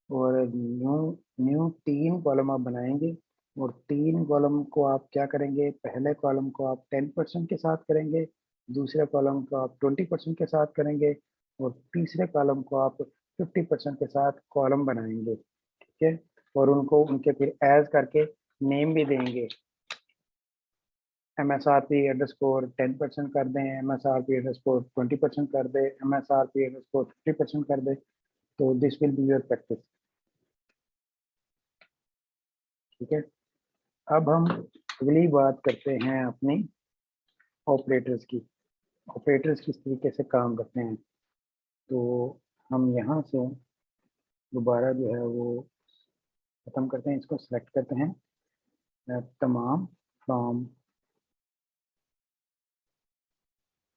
और न्यू न्यू 3 कॉलम आप बनाएंगे। और 3 कॉलम को आप क्या करेंगे, पहले कॉलम को आप 10% के साथ करेंगे, दूसरे कॉलम को आप 20% के साथ करेंगे और तीसरे कॉलम को आप 50% के साथ कॉलम बनाएंगे, ठीक है। और उनको उनके फिर एज करके नेम भी देंगे। MSRP_10% कर दें, MSRP_20% कर दें, MSRP_50% कर दें। तो this will be your practice, ठीक है। अब हम अगली बात करते हैं अपनी ऑपरेटर्स की। ऑपरेटर्स किस तरीके से काम करते हैं। तो हम यहाँ से दोबारा जो है वो खत्म करते हैं, इसको सेलेक्ट करते हैं तमाम फ्रॉम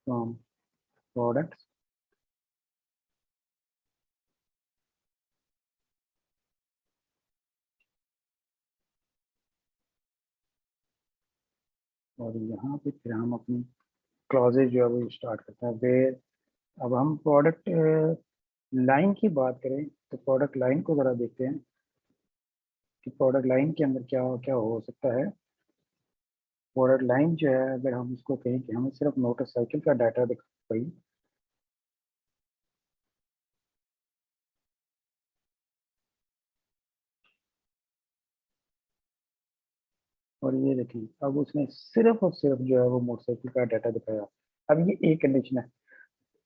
फ्रॉम प्रोडक्ट्स। और यहाँ पे फिर हम अपनी क्लॉजेज जो है वो स्टार्ट करते हैं वेयर। अब हम प्रोडक्ट लाइन की बात करें तो प्रोडक्ट लाइन को ज़रा देखते हैं कि प्रोडक्ट लाइन के अंदर क्या क्या हो सकता है। बॉर्डर लाइन जो है, अगर हम इसको कहें कि हमें सिर्फ मोटरसाइकिल का डाटा दिखाई, और ये देखिए अब उसने सिर्फ और सिर्फ जो है वो मोटरसाइकिल का डाटा दिखाया। अब ये एक कंडीशन है।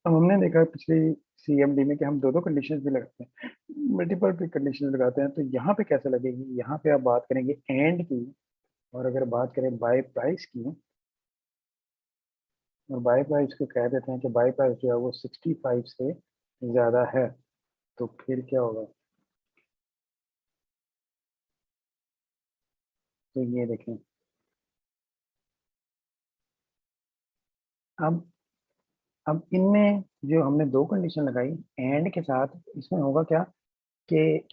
अब हमने देखा पिछली सीएमडी में कि हम दो दो कंडीशंस भी लगाते हैं, मल्टीपल भी कंडीशन लगाते हैं, तो यहाँ पे कैसे लगेगी? यहाँ पे आप बात करेंगे एंड की, और अगर बात करें बाय प्राइस की, और बाय प्राइस को कह देते हैं कि बाय प्राइस जो है वो 65 से ज़्यादा है, तो फिर क्या होगा? तो ये देखें, अब अब इनमें जो हमने दो कंडीशन लगाई एंड के साथ, इसमें होगा क्या कि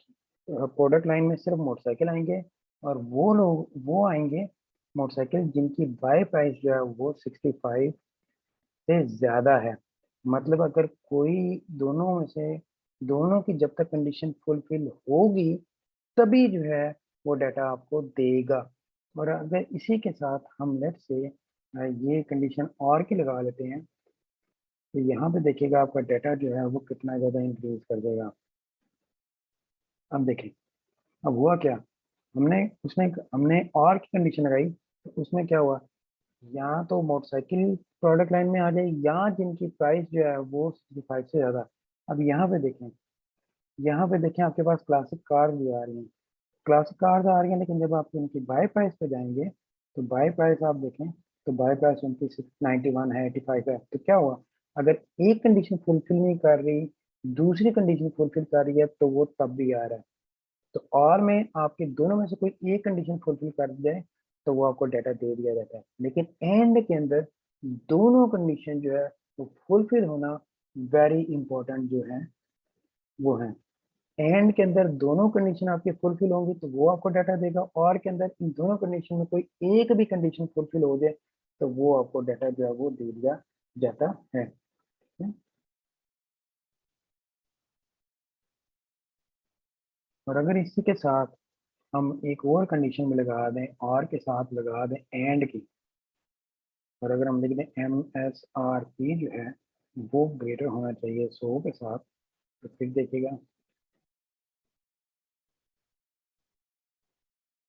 प्रोडक्ट लाइन में सिर्फ मोटरसाइकिल आएंगे, और वो लोग वो आएंगे मोटरसाइकिल जिनकी बाय प्राइस जो है वो 65 से ज़्यादा है। मतलब अगर कोई दोनों में से, दोनों की जब तक कंडीशन फुलफिल होगी तभी जो है वो डाटा आपको देगा। और अगर इसी के साथ हम लेट से ये कंडीशन और की लगा लेते हैं, तो यहाँ पे देखिएगा आपका डाटा जो है वो कितना ज़्यादा इंक्रीज कर देगा। अब देखें, अब हुआ क्या, हमने उसमें हमने और की कंडीशन लगाई, तो उसमें क्या हुआ, या तो मोटरसाइकिल प्रोडक्ट लाइन में आ जाए या जिनकी प्राइस जो है वो 65 से ज़्यादा। अब यहाँ पे देखें, यहाँ पे देखें आपके पास क्लासिक कार भी आ रही हैं, क्लासिक कार्स आ रही हैं, लेकिन जब आप उनकी बाय प्राइस पे जाएंगे तो बाय प्राइस आप देखें तो बाय प्राइस उनकी 91 है, 85 है। तो क्या हुआ, अगर एक कंडीशन फुलफिल नहीं कर रही, दूसरी कंडीशन फुलफिल कर रही है, तो वो तब भी आ रहा है। तो और में आपके दोनों में से कोई एक कंडीशन फुलफिल कर जाए तो वो आपको डाटा दे दिया जाता है। लेकिन एंड के अंदर दोनों कंडीशन जो है वो फुलफिल होना वेरी इंपॉर्टेंट जो है वो है। एंड के अंदर दोनों कंडीशन आपकी फुलफिल होंगी तो वो आपको डाटा देगा, और के अंदर इन दोनों कंडीशन में कोई एक भी कंडीशन फुलफिल हो जाए तो वो आपको डाटा जो है वो दे दिया जाता है। और अगर इसी के साथ हम एक और कंडीशन में लगा दें, और के साथ लगा दें एंड की, और अगर हम लिख दें MSRP जो है वो ग्रेटर होना चाहिए 100 के साथ, तो फिर देखिएगा,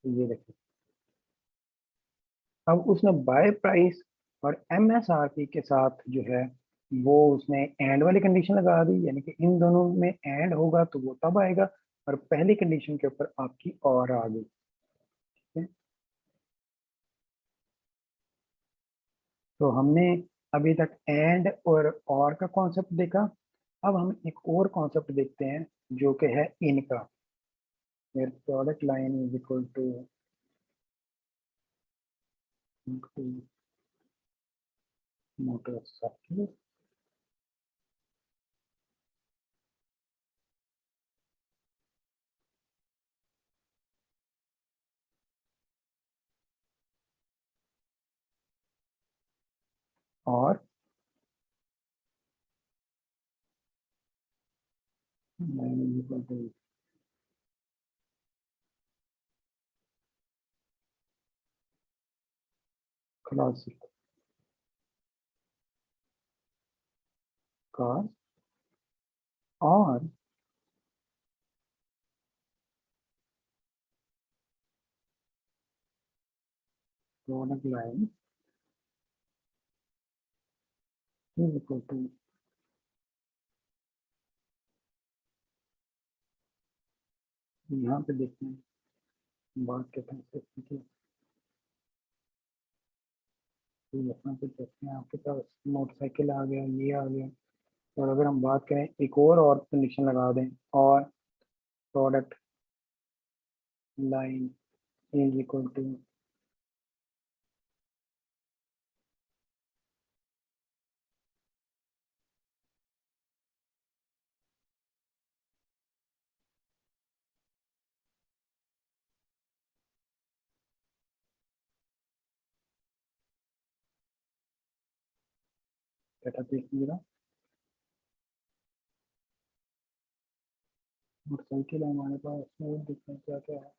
ये देखिए अब उसने बाय प्राइस और MSRP के साथ जो है वो उसने एंड वाली कंडीशन लगा दी, यानी कि इन दोनों में एंड होगा तो वो तब आएगा, और पहली कंडीशन के ऊपर आपकी और आ गई। ठीक है? तो हमने अभी तक एंड और का कॉन्सेप्ट देखा। अब हम एक और कॉन्सेप्ट देखते हैं जो कि है इनका, फिर product line is equal to motorcycle और line is equal to classic car और product line is equal to, यहाँ पे देखते हैं बात क्या कर सकते हैं। तो यहाँ पे देखते हैं आपके पास मोटरसाइकिल आ गया, ये आ गया। और अगर हम बात करें एक और कंडीशन लगा दें, और product line is equal to, data देखिएगा, मोटरसाइकिल है हमारे पास, और देखते हैं क्या क्या है,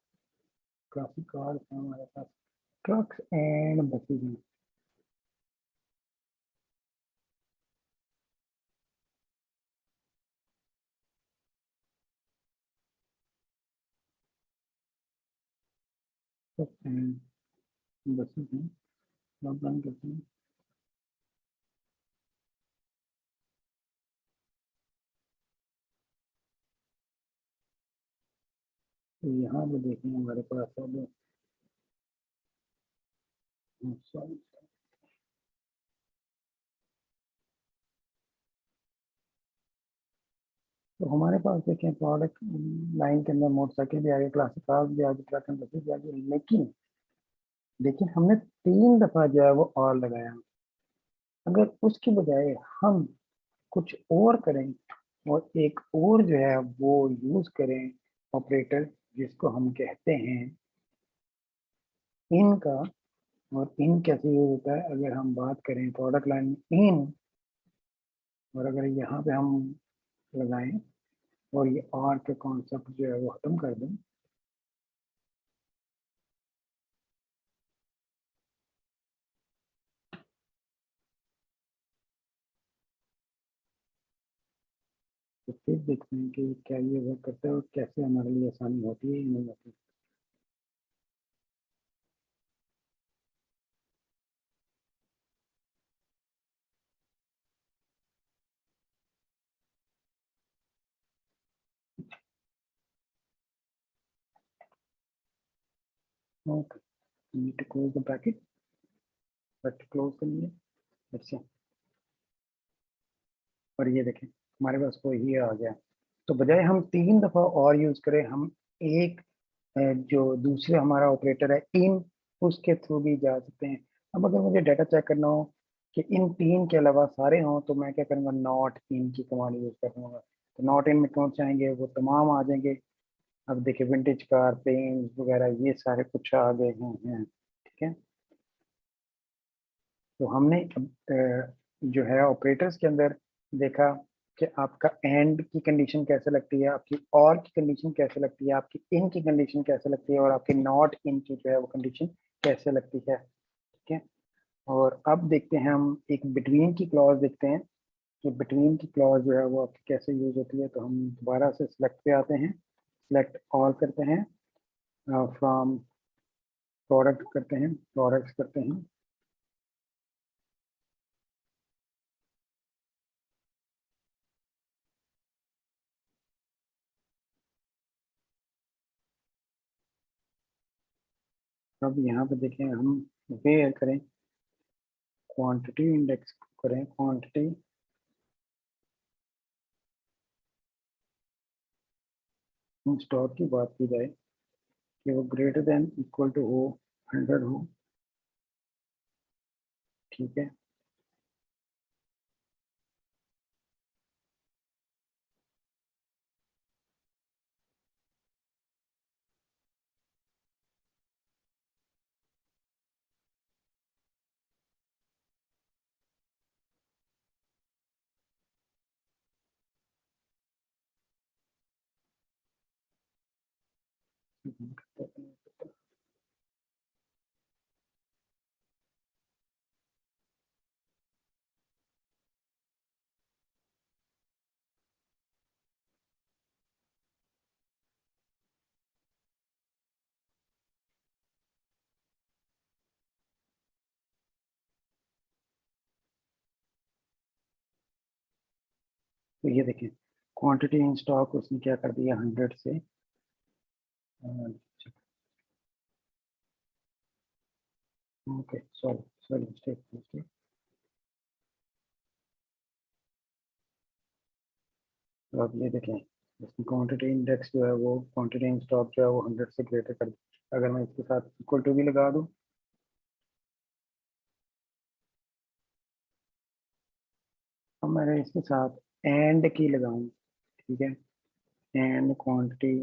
क्लासिक कार है हमारे पास। ट्रक्स एंड बसेज हैं। ट्रक्स एंड बसेज हैं, आप रन करते हैं। तो यहाँ पे देखें हमारे पास अब सॉरी, तो हमारे पास देखें प्रोडक्ट लाइन के अंदर मोटरसाइकिल भी आ गई, क्लासिक कार भी आ गई, ट्रक एंड बसेज भी आ गई, लेकिन देखिए हमने 3 दफा जो है वो और लगाया। अगर उसकी बजाय हम कुछ और करें और एक और जो है वो यूज करें ऑपरेटर, जिसको हम कहते हैं इन का। और इन कैसे यूज होता है, अगर हम बात करें प्रोडक्ट लाइन में इन, और अगर यहाँ पे हम लगाएं और ये आर के कॉन्सेप्ट जो है वो खत्म कर दें, तो फिर देखते हैं कि क्या ये वर्क करता है और कैसे हमारे लिए आसानी होती है या नहीं होती। Okay, need to close the packet, but close करेंगे। अच्छा, और ये देखें हमारे पास कोई ही आ गया। तो बजाय हम 3 दफा और यूज करें, हम एक जो दूसरे हमारा ऑपरेटर है इन, उसके थ्रू भी जा सकते हैं। अब अगर मुझे डाटा चेक करना हो कि इन 3 के अलावा सारे हों, तो मैं क्या करूँगा, नॉट इन की कमांड यूज करूँगा। तो नॉट इन में कौन से आएंगे, वो तमाम आ जाएंगे। अब देखिए विंटेज कार, पेन वगैरह ये सारे कुछ आ गए हैं, ठीक है। तो हमने जो है ऑपरेटर्स के अंदर देखा कि आपका एंड की कंडीशन कैसे लगती है, आपकी और की कंडीशन कैसे लगती है, आपकी इन की कंडीशन कैसे लगती है, और आपकी नॉट इन की जो है वो कंडीशन कैसे लगती है, ठीक है। और अब देखते हैं हम एक बिटवीन की क्लॉज देखते हैं कि बिटवीन की क्लॉज जो है वो आपकी कैसे यूज होती है। तो हम दोबारा से सिलेक्ट पे आते हैं, सिलेक्ट ऑल करते हैं, फ्रॉम प्रोडक्ट करते हैं, प्रोडक्ट्स करते हैं। अब यहाँ पे देखें हम वेयर करें, क्वांटिटी इंडेक्स करें, क्वांटिटी स्टॉक की बात की जाए कि वो ग्रेटर देन इक्वल टू हो 100 हो, ठीक है। तो ये देखिए क्वांटिटी इन स्टॉक उसने क्या कर दिया 100 से, okay sorry sorry mistake mistake. तो अब ये देखें इसमें क्वांटिटी इंडेक्स जो है वो क्वांटिटी इन स्टॉक जो है वो 100 से ग्रेटर कर दिया। अगर मैं इसके साथ इक्वल टू भी लगा दूँ, अब मैं इसके साथ एंड की लगाऊं, ठीक है, एंड क्वांटिटी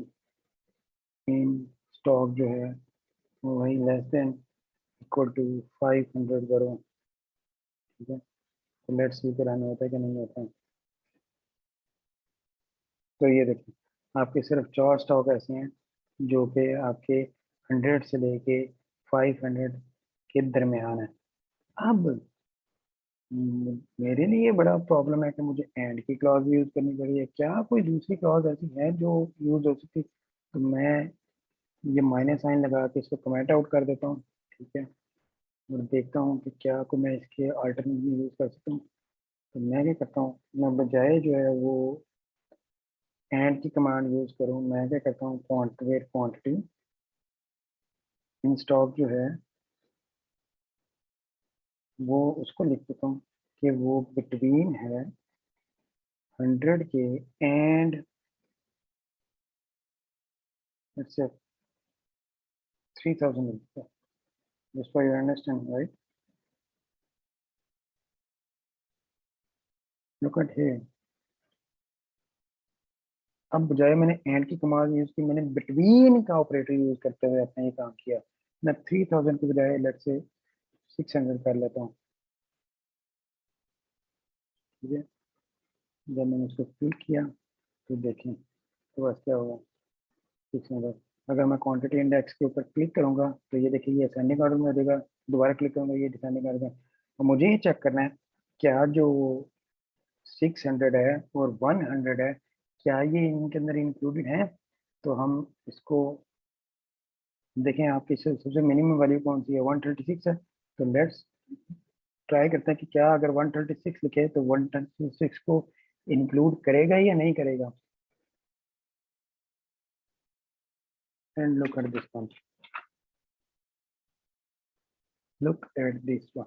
इन स्टॉक जो है वो वही लेस देन इक्वल टू 500 करो, ठीक है। तो लेट्स सी कराना होता है कि नहीं होता है। तो ये देखिए आपके सिर्फ 4 स्टॉक ऐसे हैं जो कि आपके 100 से लेके 500 के दरमियान है। अब मेरे लिए बड़ा प्रॉब्लम है कि मुझे एंड की क्लॉज यूज करनी पड़ी है। क्या कोई दूसरी क्लॉज ऐसी है जो यूज हो सकती? तो मैं ये माइनस साइन लगा के इसको कमेंट आउट कर देता हूँ, ठीक है, और देखता हूँ कि क्या को मैं इसके अल्टरनेट में यूज कर सकता हूँ। तो मैं क्या करता हूँ, मैं बजाय जो है वो एंड की कमांड यूज करूँ, मैं क्या करता हूँ, क्वांटिटी इन स्टॉक जो है वो उसको लिख देता हूँ कि वो बिटवीन है 100 के एंड let's say 3000 लिखते हैं। Just for your understanding, right? Look at here. अब बजाय मैंने एंड की कमांड यूज की, मैंने बिटवीन का ऑपरेटर यूज करते हुए अपना ये काम किया। मैं 3000 के बजाय लेट से 600 कर लेता हूँ, ठीक है। जब मैंने उसको क्लिक किया तो देखें तो बस क्या होगा, 600। अगर मैं क्वांटिटी इंडेक्स के ऊपर क्लिक करूंगा तो ये देखिए ये असेंडिंग ऑर्डर में देगा, दोबारा क्लिक करूंगा ये डिसेंडिंग ऑर्डर में। और मुझे ये चेक करना है क्या जो 600 है और 100 है क्या ये इनके अंदर इंक्लूडेड है। तो हम इसको देखें, आपकी सबसे मिनिमम वैल्यू कौन सी है, 136 है। तो लेट्स ट्राई करते हैं कि क्या अगर 136 लिखे तो 136 को इंक्लूड करेगा या नहीं करेगा। And look at this one, look at this one,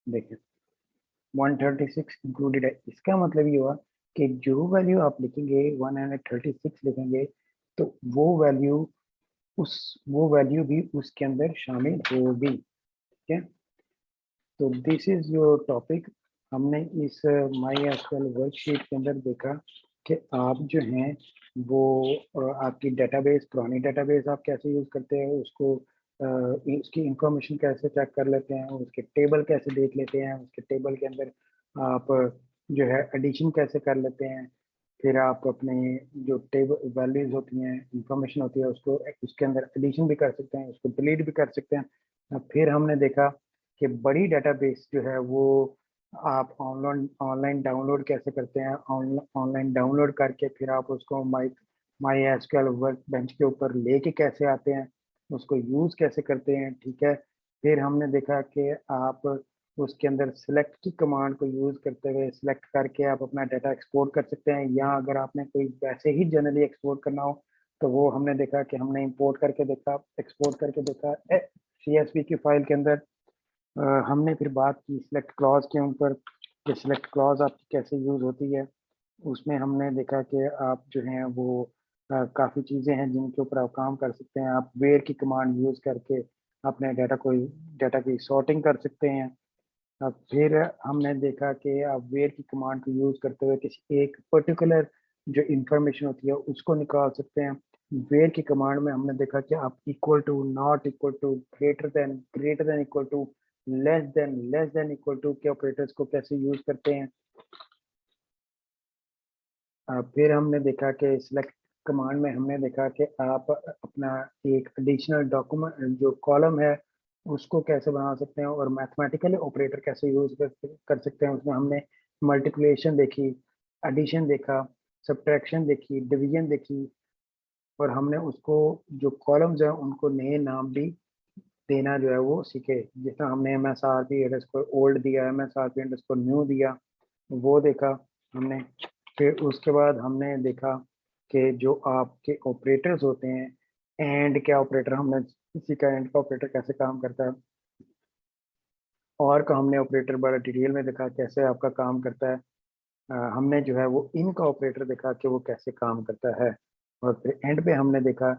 देखिए 136 इंक्लूडेड है। इसका मतलब ये हुआ कि जो वैल्यू आप लिखेंगे 136 लिखेंगे तो वो वैल्यू भी उसके अंदर शामिल होगी, ठीक है। तो दिस इज योर टॉपिक। हमने इस माई एसक्यूएल वर्कशीट के अंदर देखा कि आप जो हैं वो आपकी डेटाबेस, पुरानी डेटाबेस आप कैसे यूज़ करते हैं, उसको उसकी इंफॉर्मेशन कैसे चेक कर लेते हैं, उसके टेबल कैसे देख लेते हैं, उसके टेबल के अंदर आप जो है एडिशन कैसे कर लेते हैं। फिर आप अपने जो टेबल वैल्यूज होती हैं, इंफॉर्मेशन होती है, उसको उसके अंदर एडिशन भी कर सकते हैं, उसको डिलीट भी कर सकते हैं। फिर हमने देखा कि बड़ी डेटाबेस जो है वो आप ऑनलाइन ऑनलाइन डाउनलोड कैसे करते हैं, ऑनलाइन डाउनलोड करके फिर आप उसको माई एसक्यूएल वर्क बेंच के ऊपर लेके कैसे आते हैं, उसको यूज़ कैसे करते हैं, ठीक है। फिर हमने देखा कि आप उसके अंदर सेलेक्ट की कमांड को यूज़ करते हुए सिलेक्ट करके आप अपना डाटा एक्सपोर्ट कर सकते हैं, या अगर आपने कोई वैसे ही जनरली एक्सपोर्ट करना हो तो वो हमने देखा कि हमने इंपोर्ट करके देखा, एक्सपोर्ट करके देखा CSV की फाइल के अंदर। हमने फिर बात की सिलेक्ट क्लॉज के ऊपर कि सिलेक्ट क्लॉज आपकी कैसे यूज़ होती है। उसमें हमने देखा कि आप जो हैं वो काफ़ी चीज़ें हैं जिनके ऊपर आप काम कर सकते हैं। आप वेयर की कमांड यूज़ करके अपने डाटा की सॉर्टिंग कर सकते हैं। फिर हमने देखा कि आप वेयर की कमांड को यूज़ करते हुए किसी एक पर्टिकुलर जो इंफॉर्मेशन होती है उसको निकाल सकते हैं। वेयर की कमांड में हमने देखा कि आप equal to, not equal to, greater than equal to, less than equal to के ऑपरेटर्स को कैसे यूज़ करते हैं। फिर हमने देखा कि सिलेक्ट कमांड में हमने देखा कि आप अपना एक एडिशनल डॉक्यूमेंट जो कॉलम है उसको कैसे बना सकते हैं, और मैथमेटिकल ऑपरेटर कैसे यूज कर सकते हैं। उसमें हमने मल्टीप्लिकेशन देखी, एडिशन देखा, सब्ट्रैक्शन देखी, डिवीजन देखी, और हमने उसको जो कॉलम्स हैं उनको नए नाम भी देना जो है वो सीखे। जिस तरह हमने MSRP ओल्ड दिया, MSRP न्यू दिया, वो देखा हमने। फिर उसके बाद हमने देखा कि जो आपके ऑपरेटर्स होते हैं, एंड क्या ऑपरेटर, हमने किसी का एंड का ऑपरेटर कैसे काम करता है, और का हमने ऑपरेटर बड़ा डिटेल में देखा कैसे आपका काम करता है। हमने जो है वो इन का ऑपरेटर देखा कि वो कैसे काम करता है, और फिर एंड पे हमने देखा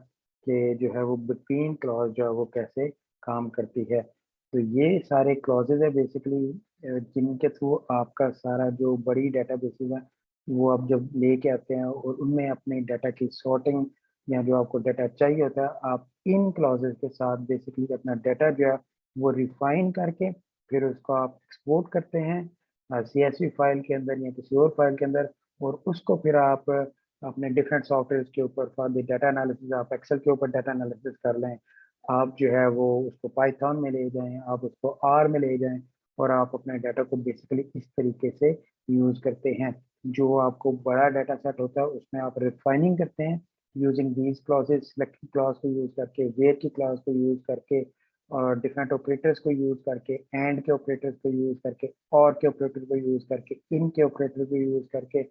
कि जो है वो बिटवीन क्लॉज जो है वो कैसे काम करती है। तो ये सारे क्लॉजेज है बेसिकली जिनके थ्रू आपका सारा जो बड़ी डेटाबेसेस है वो आप जब लेके आते हैं और उनमें अपने डाटा की सॉर्टिंग या जो आपको डाटा चाहिए होता है, आप इन क्लॉजेज के साथ बेसिकली अपना डाटा जो है वो रिफाइन करके फिर उसको आप एक्सपोर्ट करते हैं CSV फाइल के अंदर या किसी और फाइल के अंदर, और उसको फिर आप अपने डिफरेंट सॉफ्टवेयर के ऊपर फॉर द डाटा एनालिसिस, आप एक्सेल के ऊपर डाटा एनालिसिस कर लें, आप जो है वो उसको पाइथन में ले जाएं, आप उसको आर में ले जाएं, और आप अपने डाटा को बेसिकली इस तरीके से यूज़ करते हैं। जो आपको बड़ा डाटा सेट होता है उसमें आप रिफाइनिंग करते हैं using these clauses, select clause को यूज़ करके, वेयर की क्लॉज को यूज़ करके, और डिफरेंट ऑपरेटर्स को यूज़ करके, एंड के ऑपरेटर्स को यूज़ करके, और के ऑपरेटर को यूज़ करके, इन के ऑपरेटर को यूज़ करके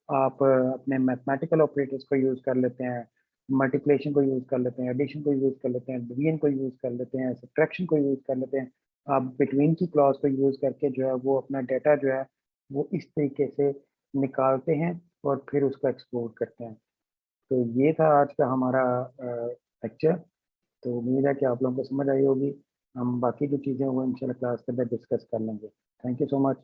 आप अपने मैथमेटिकल ऑपरेटर्स को यूज़ कर लेते हैं, मल्टीप्लिकेशन को यूज़ कर लेते हैं, एडिशन को यूज़ कर लेते हैं, डिवीजन को यूज़ कर लेते हैं, सब्ट्रैक्शन को यूज़ कर लेते हैं। आप बिटवीन की क्लॉज को यूज़ करके जो है वो अपना डाटा जो है वो इस तरीके से निकालते हैं और फिर उसको एक्सपोर्ट करते हैं। तो ये था आज का हमारा लेक्चर। तो उम्मीद है कि आप लोगों को समझ आई होगी। हम बाकी जो चीज़ें हैं वो इंशाल्लाह क्लास के अंदर डिस्कस कर लेंगे। Thank you so much.